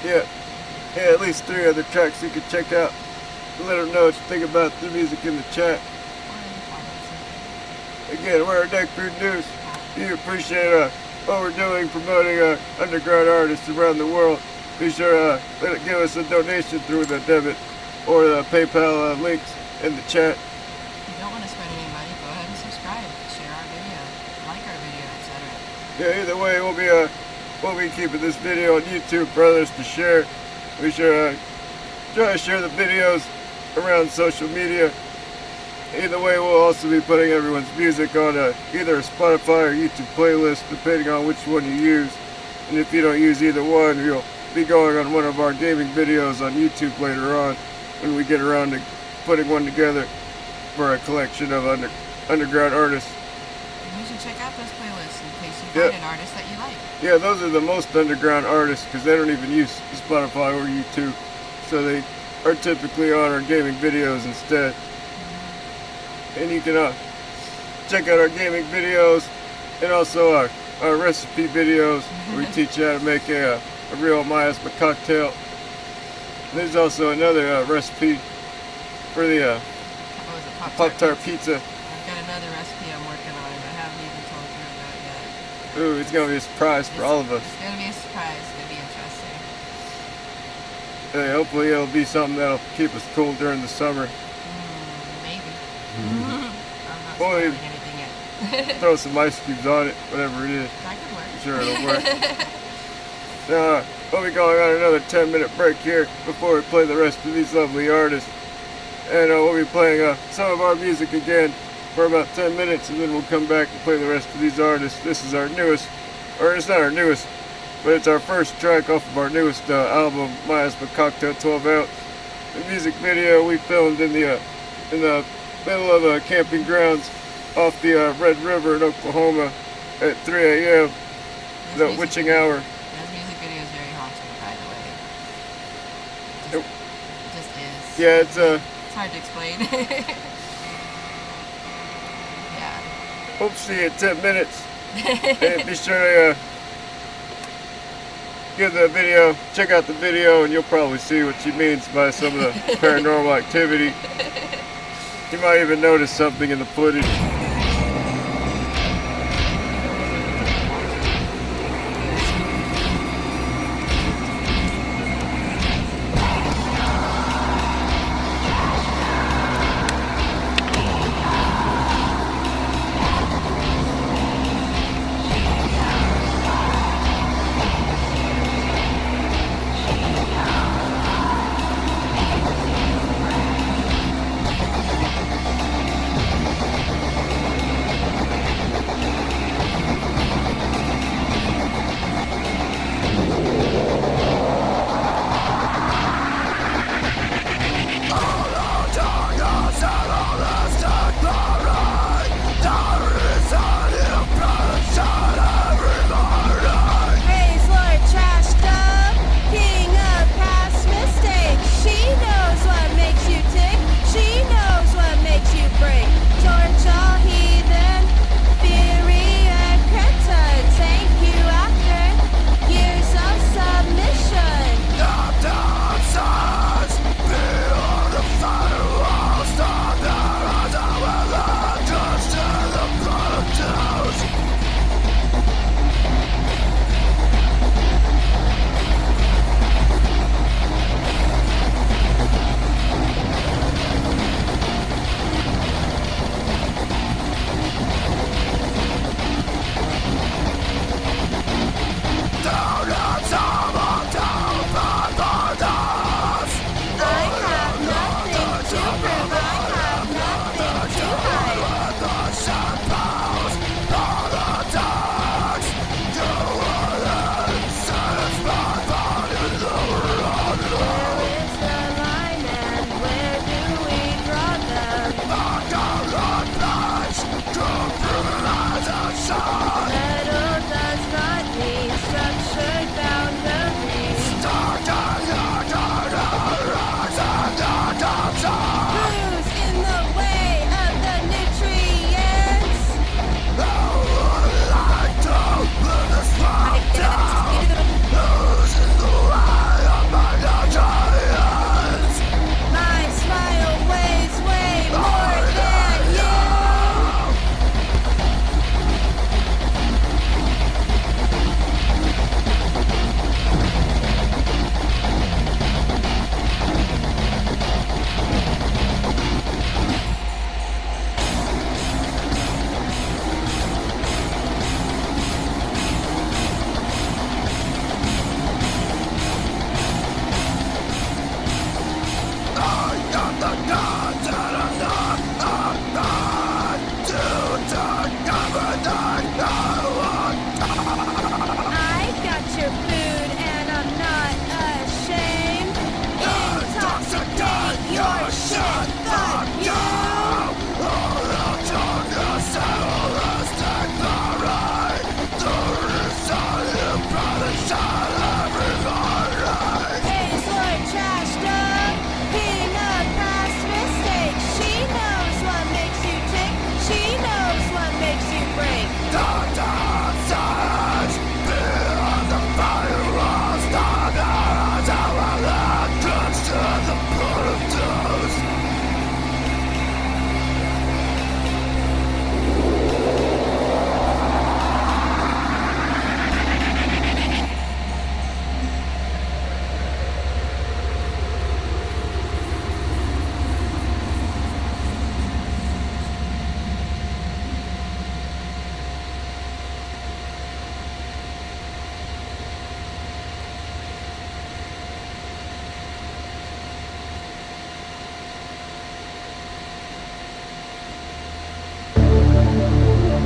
to. Yeah, at least 3 other tracks you can check out. Let them know what you think about the music in the chat. Or in the comments. Again, we're Neckbeard Noose. We appreciate what we're doing, promoting underground artists around the world. Be sure to give us a donation through the debit or the PayPal links in the chat. If you don't want to spend any money, go ahead and subscribe, share our video, like our video, etc. Yeah, either way, we'll be keeping this video on YouTube for others to share. We sure try to share the videos around social media. Either way, we'll also be putting everyone's music on either a Spotify or YouTube playlist, depending on which one you use. And if you don't use either one, you'll be going on one of our gaming videos on YouTube later on when we get around to putting one together for a collection of underground artists. And you should check out those playlists in case you find an artist that you like. Yeah, those are the most underground artists because they don't even use Spotify or YouTube. So they are typically on our gaming videos instead. And you can check out our gaming videos and also our recipe videos where we teach you how to make a real miasma cocktail. There's also another recipe for the What was it? Pop-Tart pizza. I've got another recipe I'm working on and I haven't even told you about yet. Ooh, it's going to be a surprise for all of us. It's going to be a surprise. It's going to be interesting. Hey, hopefully it'll be something that'll keep us cool during the summer. Maybe. I'm not Boy. spoiling anything yet. Throw some ice cubes on it, whatever it is. That could work. Sure, it'll work. Now, we'll be going on another 10-minute break here before we play the rest of these lovely artists. And we'll be playing some of our music again for about 10 minutes, and then we'll come back and play the rest of these artists. This is our newest, or it's not our newest, but it's our first track off of our newest album, Miasma Cocktail 12 Ounce. The music video we filmed in the middle of camping grounds off the Red River in Oklahoma at 3 a.m. The witching hour. This music video is very haunting, by the way. It just is. Yeah, it's hard to explain. Yeah. hope to see you in 10 minutes. And be sure to give the video, check out the video, and you'll probably see what she means by some of the paranormal activity. You might even notice something in the footage.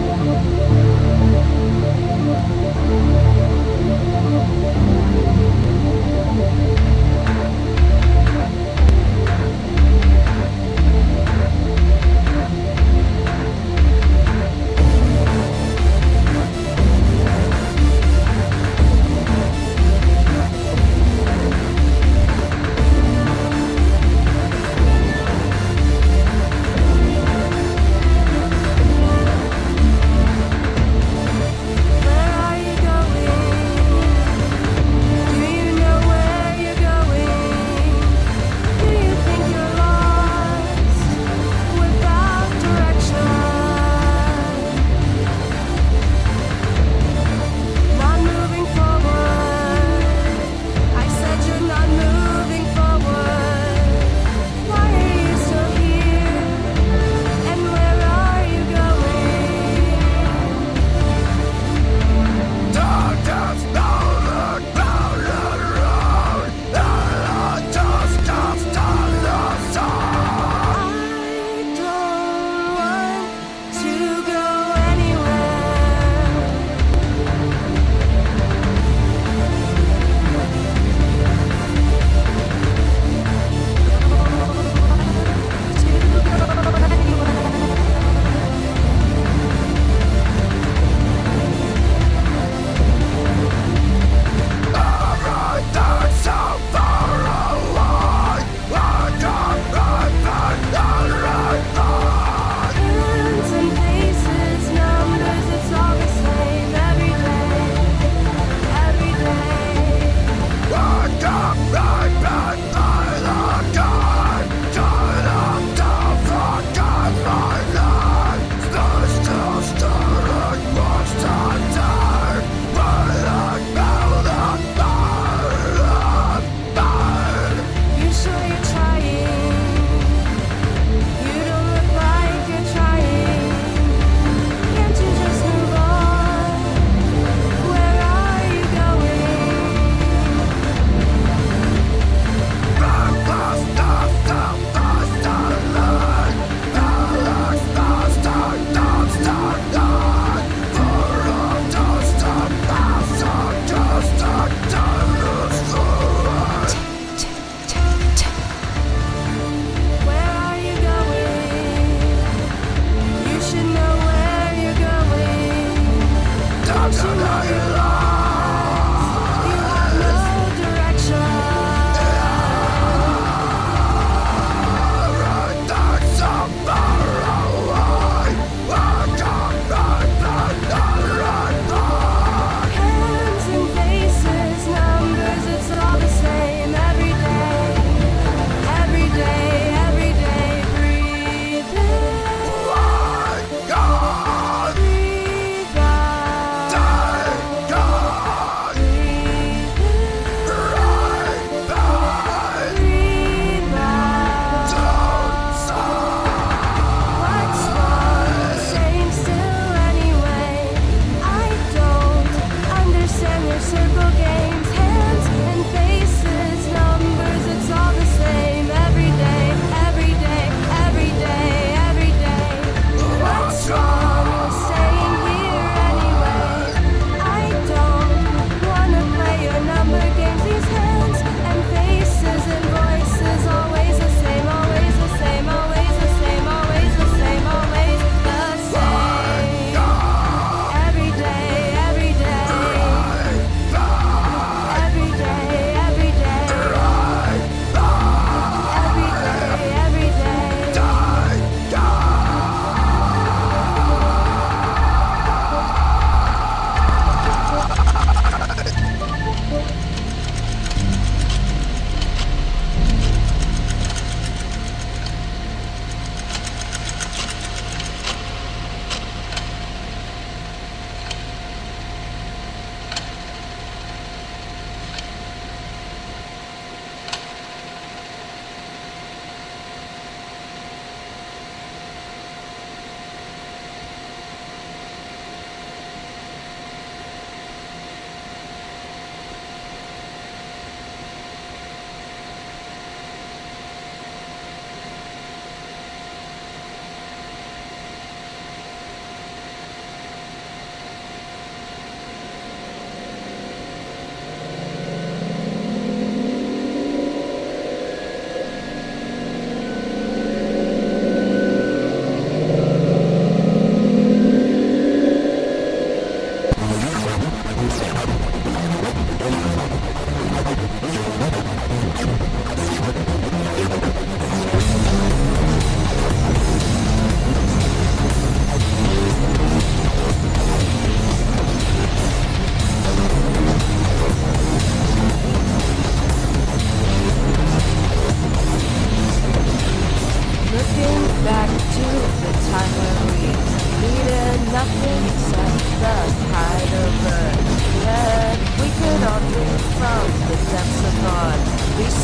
Where are you going?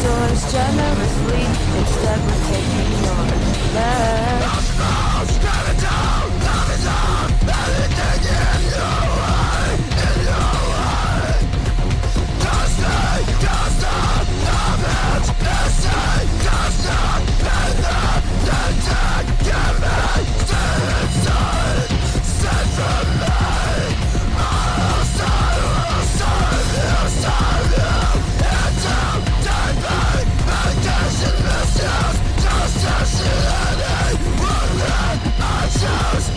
yours generously. Instead, we're taking yours. Left.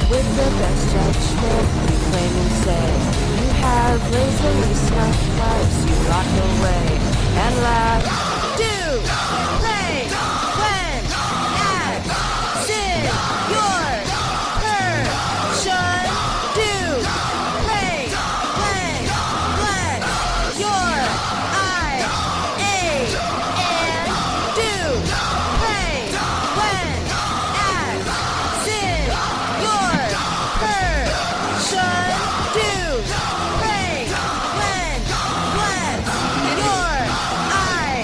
With the best judgment, you claim and say you have lazily snuffed lives, you rock away and laugh. Do, play, when, act, sin, your person. Do, play, when, flex, your eye, and do, play, when, act, sin, your person. Do, play, when, flex, your eye,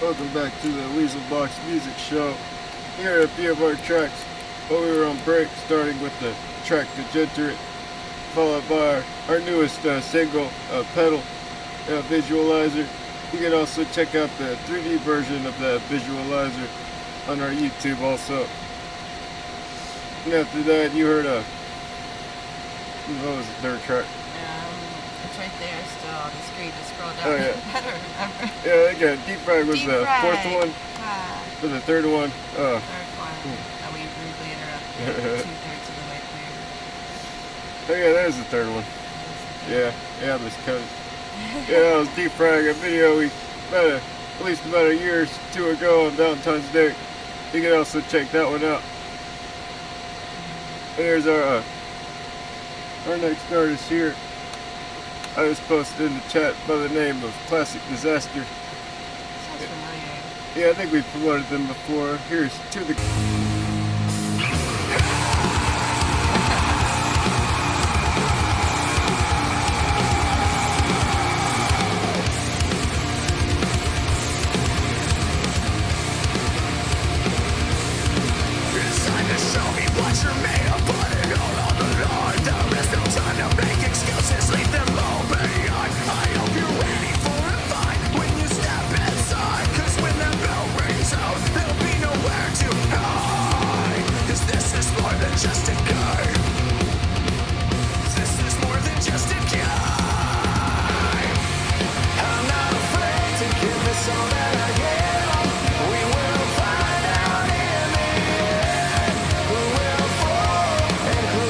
Welcome back to the Weasel Box Music Show. Here are a few of our tracks while we were on break, starting with the track Degenerate, followed by our newest single, Pedal Visualizer. You can also check out the 3D version of the visualizer on our YouTube also. And after that, you heard what was the third track? It's right there still on the screen. Just scroll down. Oh, yeah. I don't remember. Yeah, again, Deep Fried was Deep the Fried. fourth one. For the third one, Third one that we rudely interrupted 2/3 of the way through. oh yeah, there's the third one. Yeah, I miscut it. Yeah, that was Deep Fried, a video we at least about a year or two ago on Valentine's Day. You can also check that one out. And here's our next artist here. I was posted in the chat by the name of Classic Disaster. Sounds familiar. Yeah, I think we've promoted them before. Here's To The... Who will fall and who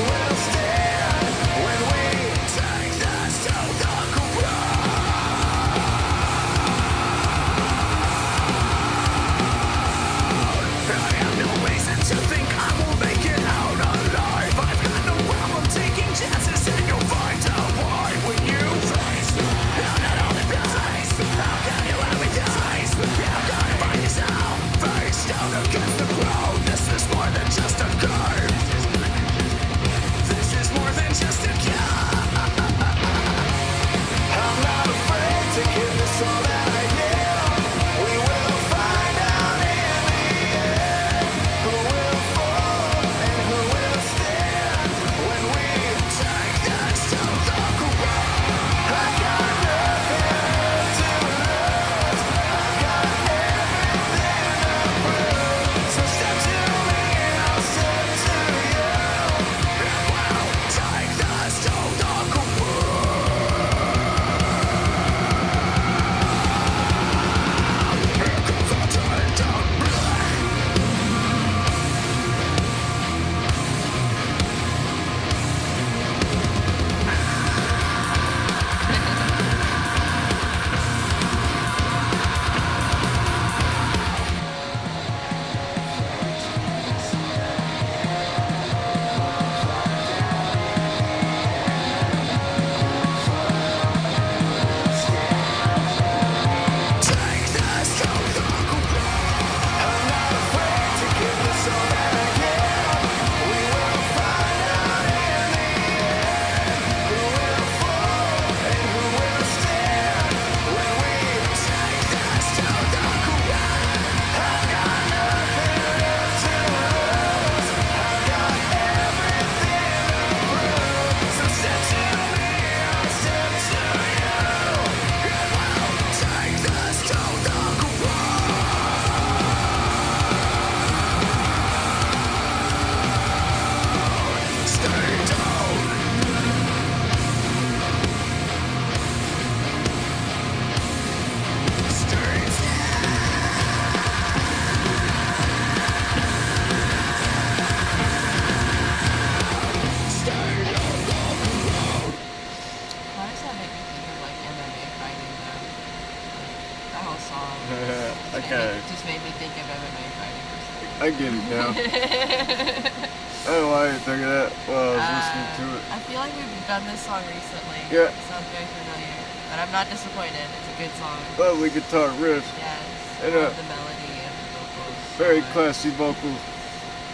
I get it now. I don't know why I didn't think of that while I was listening to it. I feel like we've done this song recently. Yeah. It sounds very familiar. But I'm not disappointed. It's a good song. Lovely guitar riffs. Yes. And, I love the melody and the vocals. Very so much. classy vocals.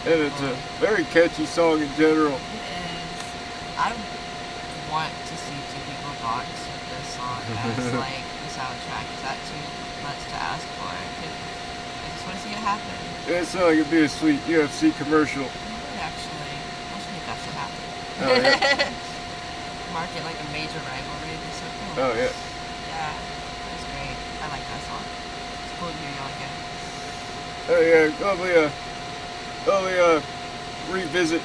And it's a very catchy song in general. It is. I want to see two people box with this song as like the soundtrack. Is that too much to ask for? I just want to see it happen. It sounds like it'd be a sweet UFC commercial. It would actually. I should make that shit happen. Oh, yeah. Market like a major rivalry. It'd be so cool. Oh, yeah. Yeah. That's great. I like that song. It's cool to hear y'all again. Oh, yeah. Lovely revisit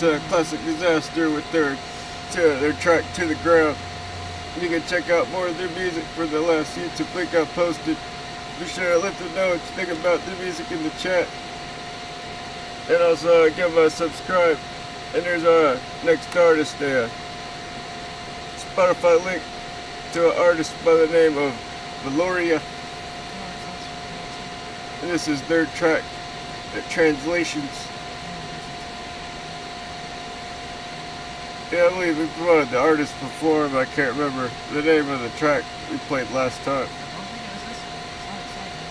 to Classic Disaster with their track To the Ground. You can check out more of their music for the last YouTube link I posted. Be sure to let them know what you think about the music in the chat. And also give us a subscribe. And there's our next artist there. Spotify link to an artist by the name of Valoria. And this is their track, the Translations. Yeah, I believe we promoted the artist before, but I can't remember the name of the track we played last time. I don't think it was this one. It's so exciting.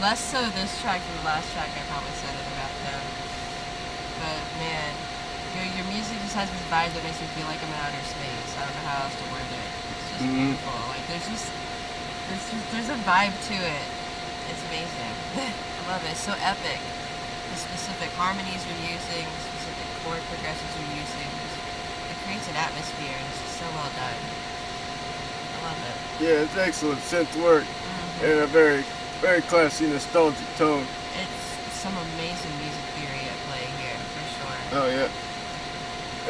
Less so this track than the last track. I probably said it about them. But man, your music just has this vibe that makes me feel like I'm in outer space. I don't know how else to word it. It's just beautiful. Like there's a vibe to it. It's amazing. I love it. It's so epic. The specific harmonies you're using, the specific chord progressions you're using, it creates an atmosphere, and it's just so well done. I love it. Yeah, it's excellent synth work and a very, very classy, nostalgic tone. It's some amazing music theory at play here, for sure. Oh yeah,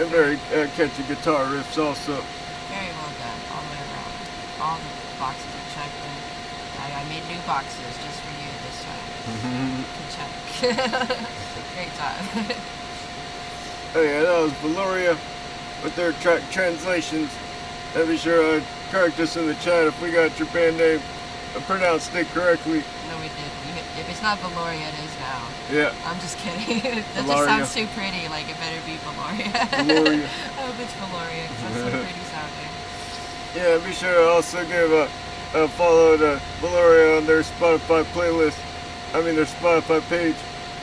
and very catchy guitar riffs also. Very well done, all the way around. All the boxes are checked, and I made new boxes just for you this time. To check. Great time. Oh yeah, that was Valoria with their track translations. And be sure to correct us in the chat if we got your band name pronounced it correctly. No, we did. If it's not Valoria, it is now. Yeah. I'm just kidding. That Valoria. just sounds too pretty. Like, it better be Valoria. Valoria. I hope it's Valoria, because that's so pretty sounding. Yeah, be sure to also give a follow to Valoria on their Spotify playlist. Their Spotify page.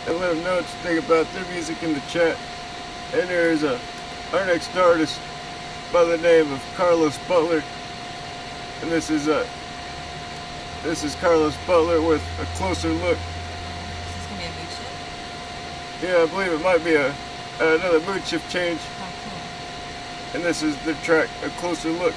And let them know what you think about their music in the chat. And here's our next artist by the name of Carlos Butler. And this is Carlos Butler with a closer look. Is this going to be a mood shift? Yeah, I believe it might be another mood shift change. Oh, cool. And this is the track, A Closer Look.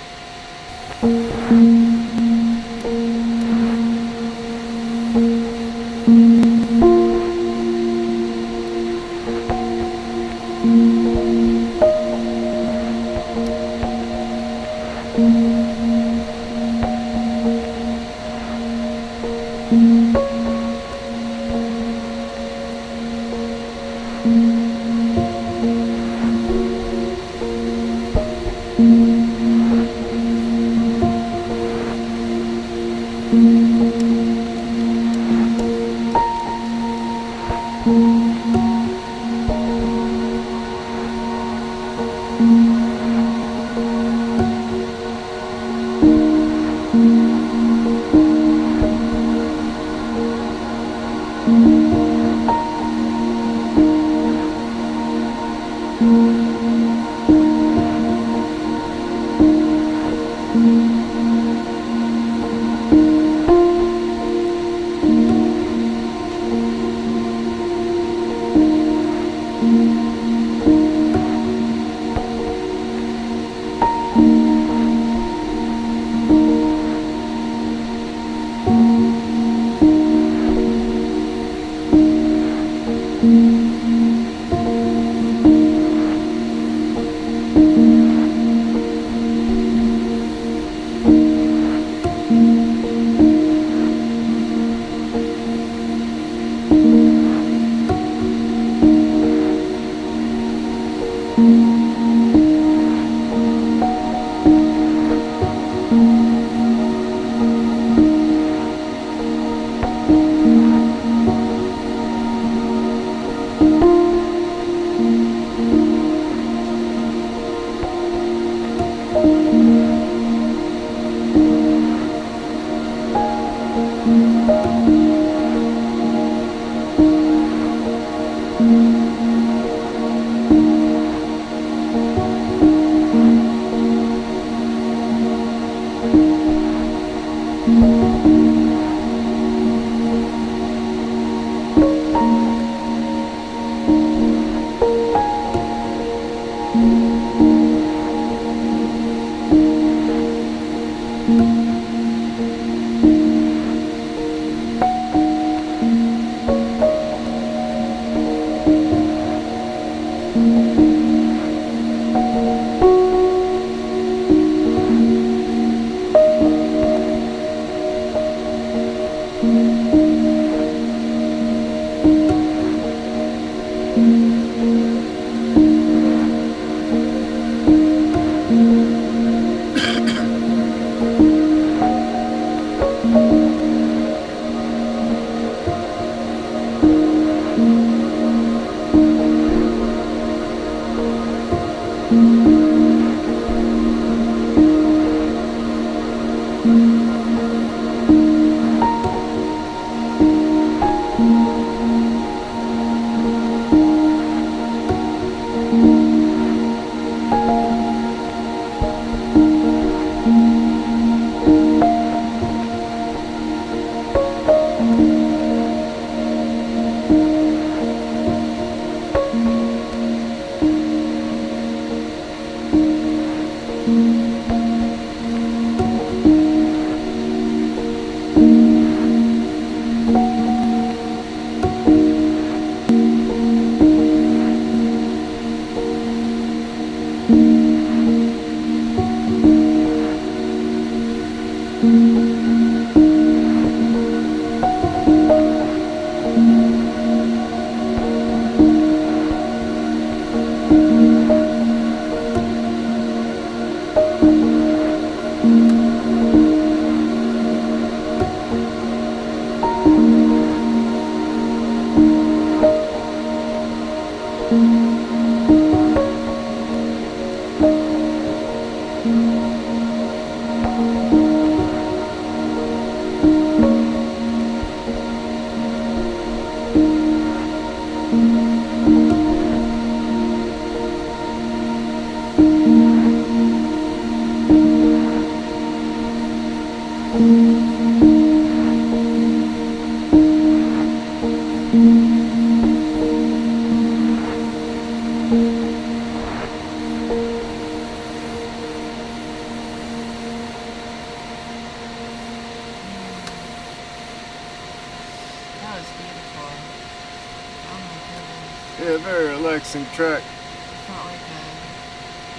was beautiful. Oh my goodness. Yeah, very relaxing track.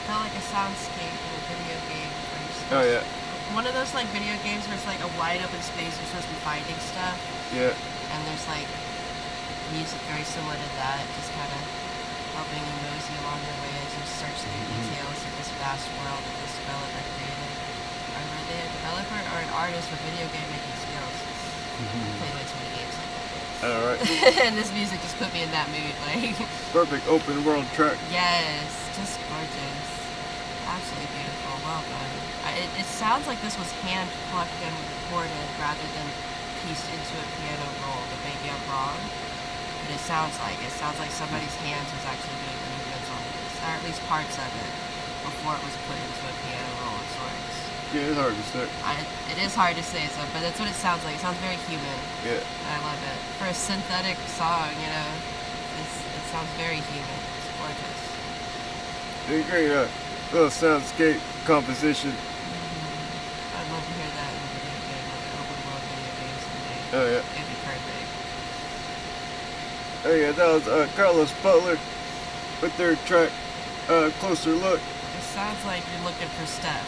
Felt like a soundscape in a video game. Where you're Oh supposed yeah, One of those like video games where it's like a wide open space, you're supposed to be finding stuff, yeah. and there's like music very similar to that, just kind of helping you mosey along your way as you search the details of this vast world that this developer created. Are they a developer or an artist with video game making skills? I've played way too many games like that. All right. And this music just put me in that mood, like. Perfect open world track. Yes, just gorgeous. Absolutely beautiful. Well done. It sounds like this was hand plucked and recorded rather than pieced into a piano roll, but maybe I'm wrong. But it sounds like somebody's hands was actually doing the movements on this, or at least parts of it, before it was put into a piano roll of sorts. Yeah, it's hard to say. It is hard to say so, but that's what it sounds like. It sounds very human. Yeah. And I love it. For a synthetic song, you know, it sounds very human. It's gorgeous. A great little soundscape composition. I'd love to hear that in a video game, like an open world video game someday. Oh yeah. It'd be perfect. Oh yeah, that was Carlos Butler with their track Closer Look. It sounds like you're looking for stuff,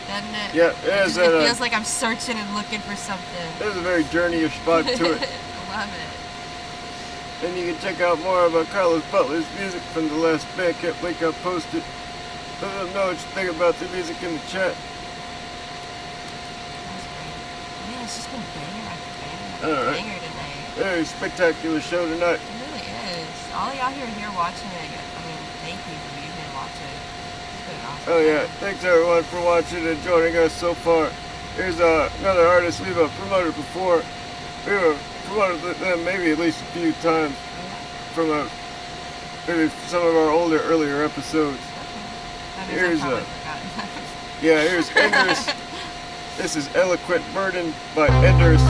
doesn't it? Yeah, it is. It feels like I'm searching and looking for something. There's a very journey-ish spot to it. I love it. And you can check out more about Carlos Butler's music from the last Bandcamp link I posted. Let them know what you think about the music in the chat. That's great. Man, it's just been banger after banger after All right. banger tonight. Very spectacular show tonight. It really is. All y'all who are here watching it, I mean, thank you for being here to watch it. It's been awesome. Oh yeah, thanks everyone for watching and joining us so far. Here's another artist we've promoted before. We've promoted them maybe at least a few times from maybe some of our earlier episodes. That means Here's I've probably forgotten. Yeah, here's Enders. This is Eloquent Burden by Enders.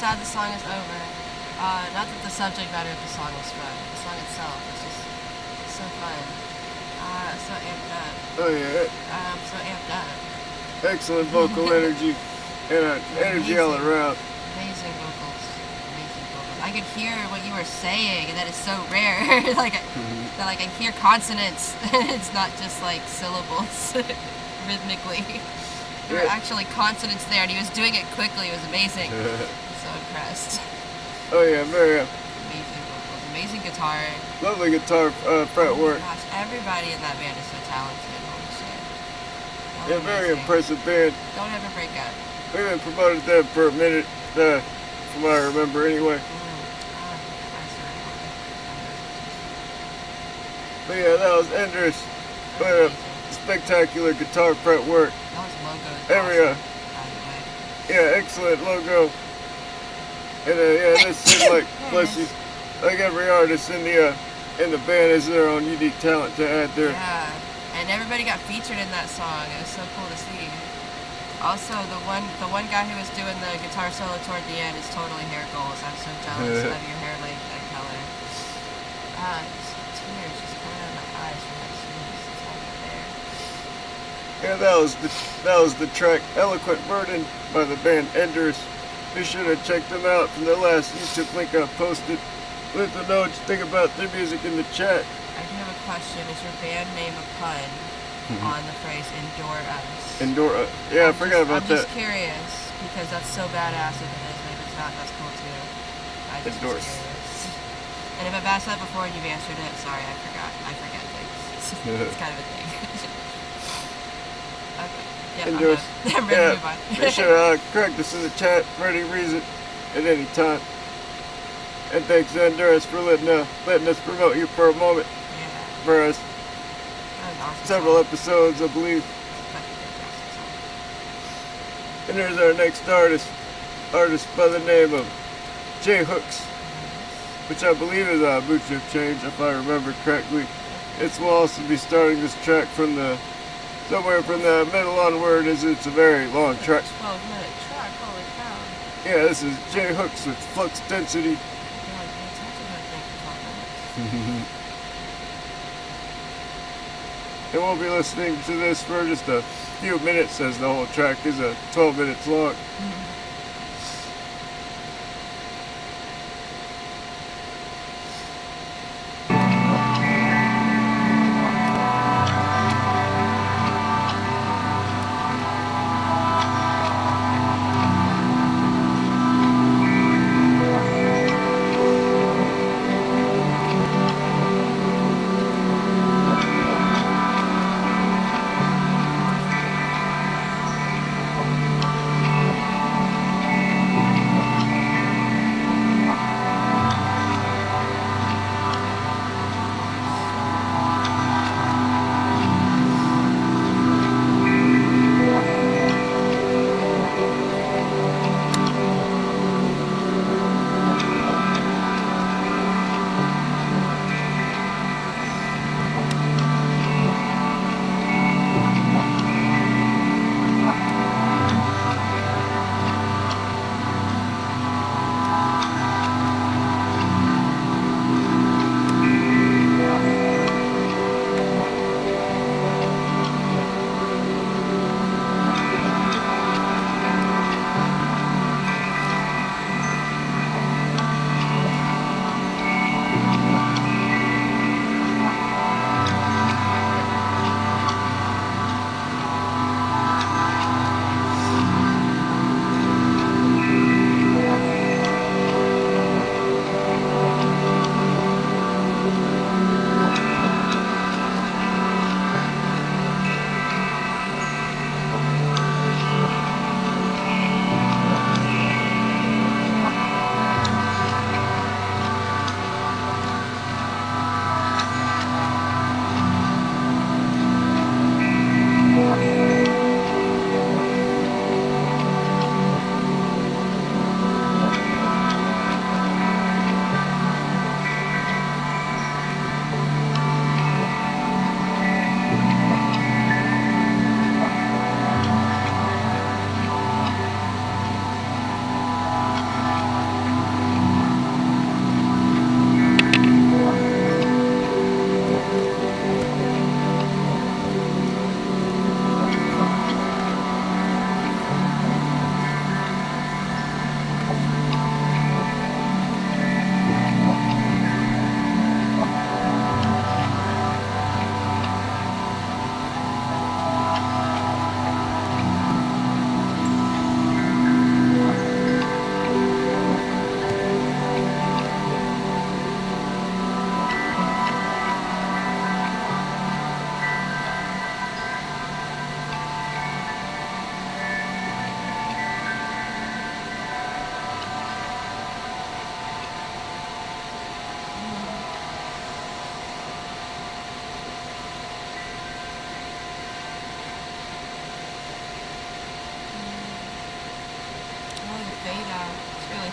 sad the song is over. Not that the subject matter of the song was fun. The song itself was just so fun. So amped up. Oh yeah, So amped up. excellent vocal energy and energy all Amazing. around. Amazing vocals. Amazing vocals. I could hear what you were saying, and that is so rare. like, that, like I hear consonants. It's not just like syllables rhythmically. There were Yeah. actually consonants there, and he was doing it quickly. It was amazing. I'm so impressed. Oh yeah, very Amazing vocals. Amazing guitar. lovely guitar fret Oh my work. gosh, everybody in that band is so talented. Holy shit. Yeah, very Amazing. impressive band. Don't ever break up. We've been promoted them for a minute, from what I remember anyway. But yeah, that was Enders with a spectacular guitar fret work. That was logo. Every, Awesome, by the way. Yeah, excellent logo. And yeah, this seems like, bless you, like every artist in the band has their own unique talent to add there. Yeah, and everybody got featured in that song. It was so cool to see. Also, the one guy who was doing the guitar solo toward the end is totally hair goals. I'm so jealous of your hair like that color. Tears just coming out of my eyes from that sneeze. It's all there. Yeah, that was the track "Eloquent Burden" by the band Enders. Be sure to check them out from the last YouTube link I posted. Let them know what you think about their music in the chat. I do have a question. Is your band name a pun on the phrase "endure us"? Endora. Yeah, I forgot about I'm that. just curious because that's so badass. If it is, maybe it's not. That's cool too. I just was Endorse. curious. And if I've asked that before and you've answered it, sorry, I forgot. I forget things. It's kind of a thing. Okay. Yeah, Endorse. I'm ready to move on. Be sure to correct us in the chat for any reason, at any time. And thanks to Endurance for letting us promote you for a moment, Yeah, for us. that was awesome. Several song. episodes, I believe. Fucking fantastic song. And there's our next artist by the name of J Hooks, which I believe is a boot shift change, if I remember correctly. It will also be starting this track from somewhere from the middle onward, as it's a very long track. 12-minute track, holy cow. Yeah, this is J Hooks with Flux Density. God, it's actually gonna take 12 minutes. And we'll be listening to this for just a few minutes, as the whole track is 12 minutes long.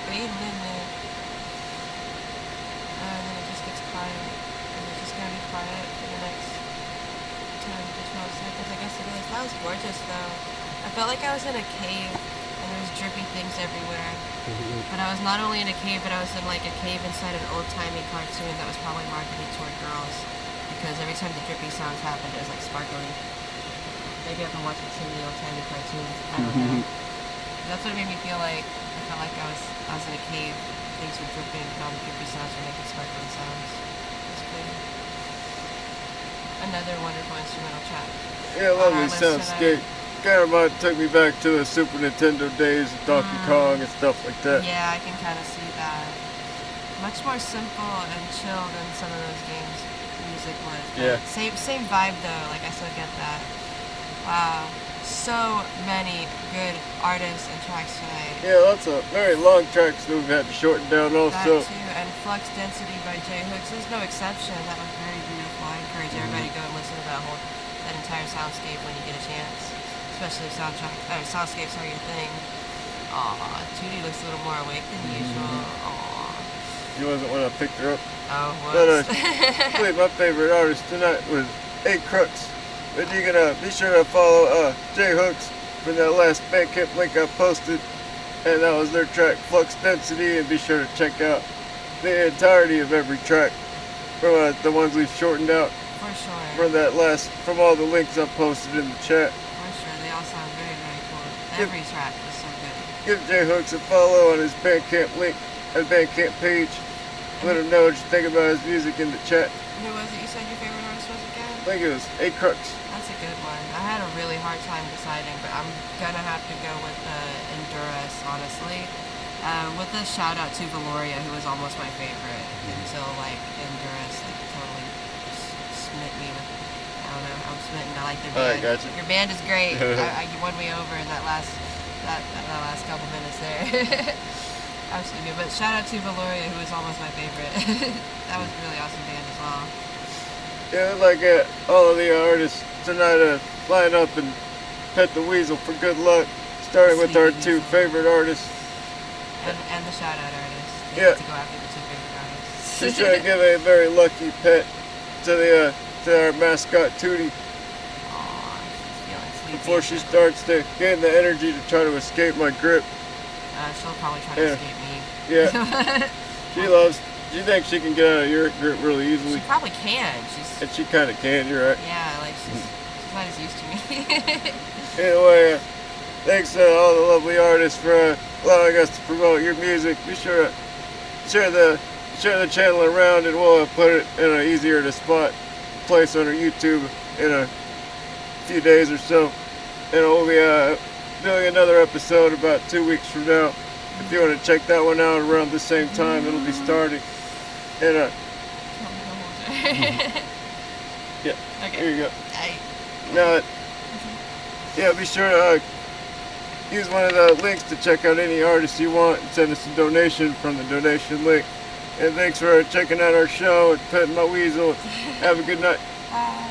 fading in there. And then it just gets quiet. And it's just gonna be quiet for the next 10 to 12 seconds. I guess it is. That was gorgeous though. I felt like I was in a cave and there was drippy things everywhere. But I was not only in a cave, but I was in like a cave inside an old-timey cartoon that was probably marketed toward girls. Because every time the drippy sounds happened, it was like sparkly. Maybe I've been watching too many old-timey cartoons. I don't know. That's what it made me feel like. I felt like I was in a cave. Things were dripping, and all the drippy sounds were making sparkling sounds. It's pretty. Another wonderful instrumental track. Yeah, on our lovely list soundscape. tonight. Kind of took me back to the Super Nintendo days of Donkey Kong and stuff like that. Yeah, I can kind of see that. Much more simple and chill than some of those games music was. But Yeah. Same vibe though. Like I still get that. Wow. So many good artists and tracks tonight. Yeah, lots of very long tracks that we've had to shorten down also. That too, and Flux Density by J Hooks is no exception. That was very beautiful. I encourage everybody to go and listen to that entire soundscape when you get a chance. Especially if soundscapes are your thing. Aw, Tootie looks a little more awake than usual. Aw. She wasn't when I picked her up. Oh, But whoops. played my favorite artist tonight was A Crux. But you can be sure to follow J Hooks from that last Bandcamp link I posted. And that was their track Flux Density, and be sure to check out the entirety of every track from the ones we've shortened out For sure. from all the links I posted in the chat. For sure. They all sound very, very cool. Every track was so good. Give J Hooks a follow on his Bandcamp link and Bandcamp page. Let him know what you think about his music in the chat. Who was it you said your favorite artist was again? I think it was A Crux. That's a good one. I had a really hard time deciding, but I'm gonna have to go with Endurus, honestly. With a shout out to Valoria, who was almost my favorite until like Endurus like totally smit me with. I don't know. I'm smitten. I like their band. Alright, gotcha. Your band is great. You won me over in that last couple minutes there. Absolutely. But shout out to Valoria, who was almost my favorite. That was a really awesome band as well. Yeah, I'd like all of the artists tonight line up and pet the Weasel for good luck, starting with our two favorite artists. And the shout out artists. They Yeah. get to go after the two favorite artists. Just trying to give a very lucky pet to our mascot Tootie Aw, she's feeling sleepy. before she starts to gain the energy to try to escape my grip. She'll probably try to Yeah. escape me. Yeah, she thinks she can get out of your grip really She easily, probably can. She's and she kind of can. You're right. yeah, like she's not as used to me. Anyway, thanks to all the lovely artists for allowing us to promote your music. Be sure to share the channel around, and we'll put it in an easier to spot place on our YouTube in a few days or so. And we'll be doing another episode about 2 weeks from now. If you want to check that one out around the same time, it'll be starting. And yeah, Okay. here you go. I, Now, yeah, be sure to use one of the links to check out any artist you want and send us a donation from the donation link. And thanks for checking out our show and petting my Weasel. Have a good night. bye.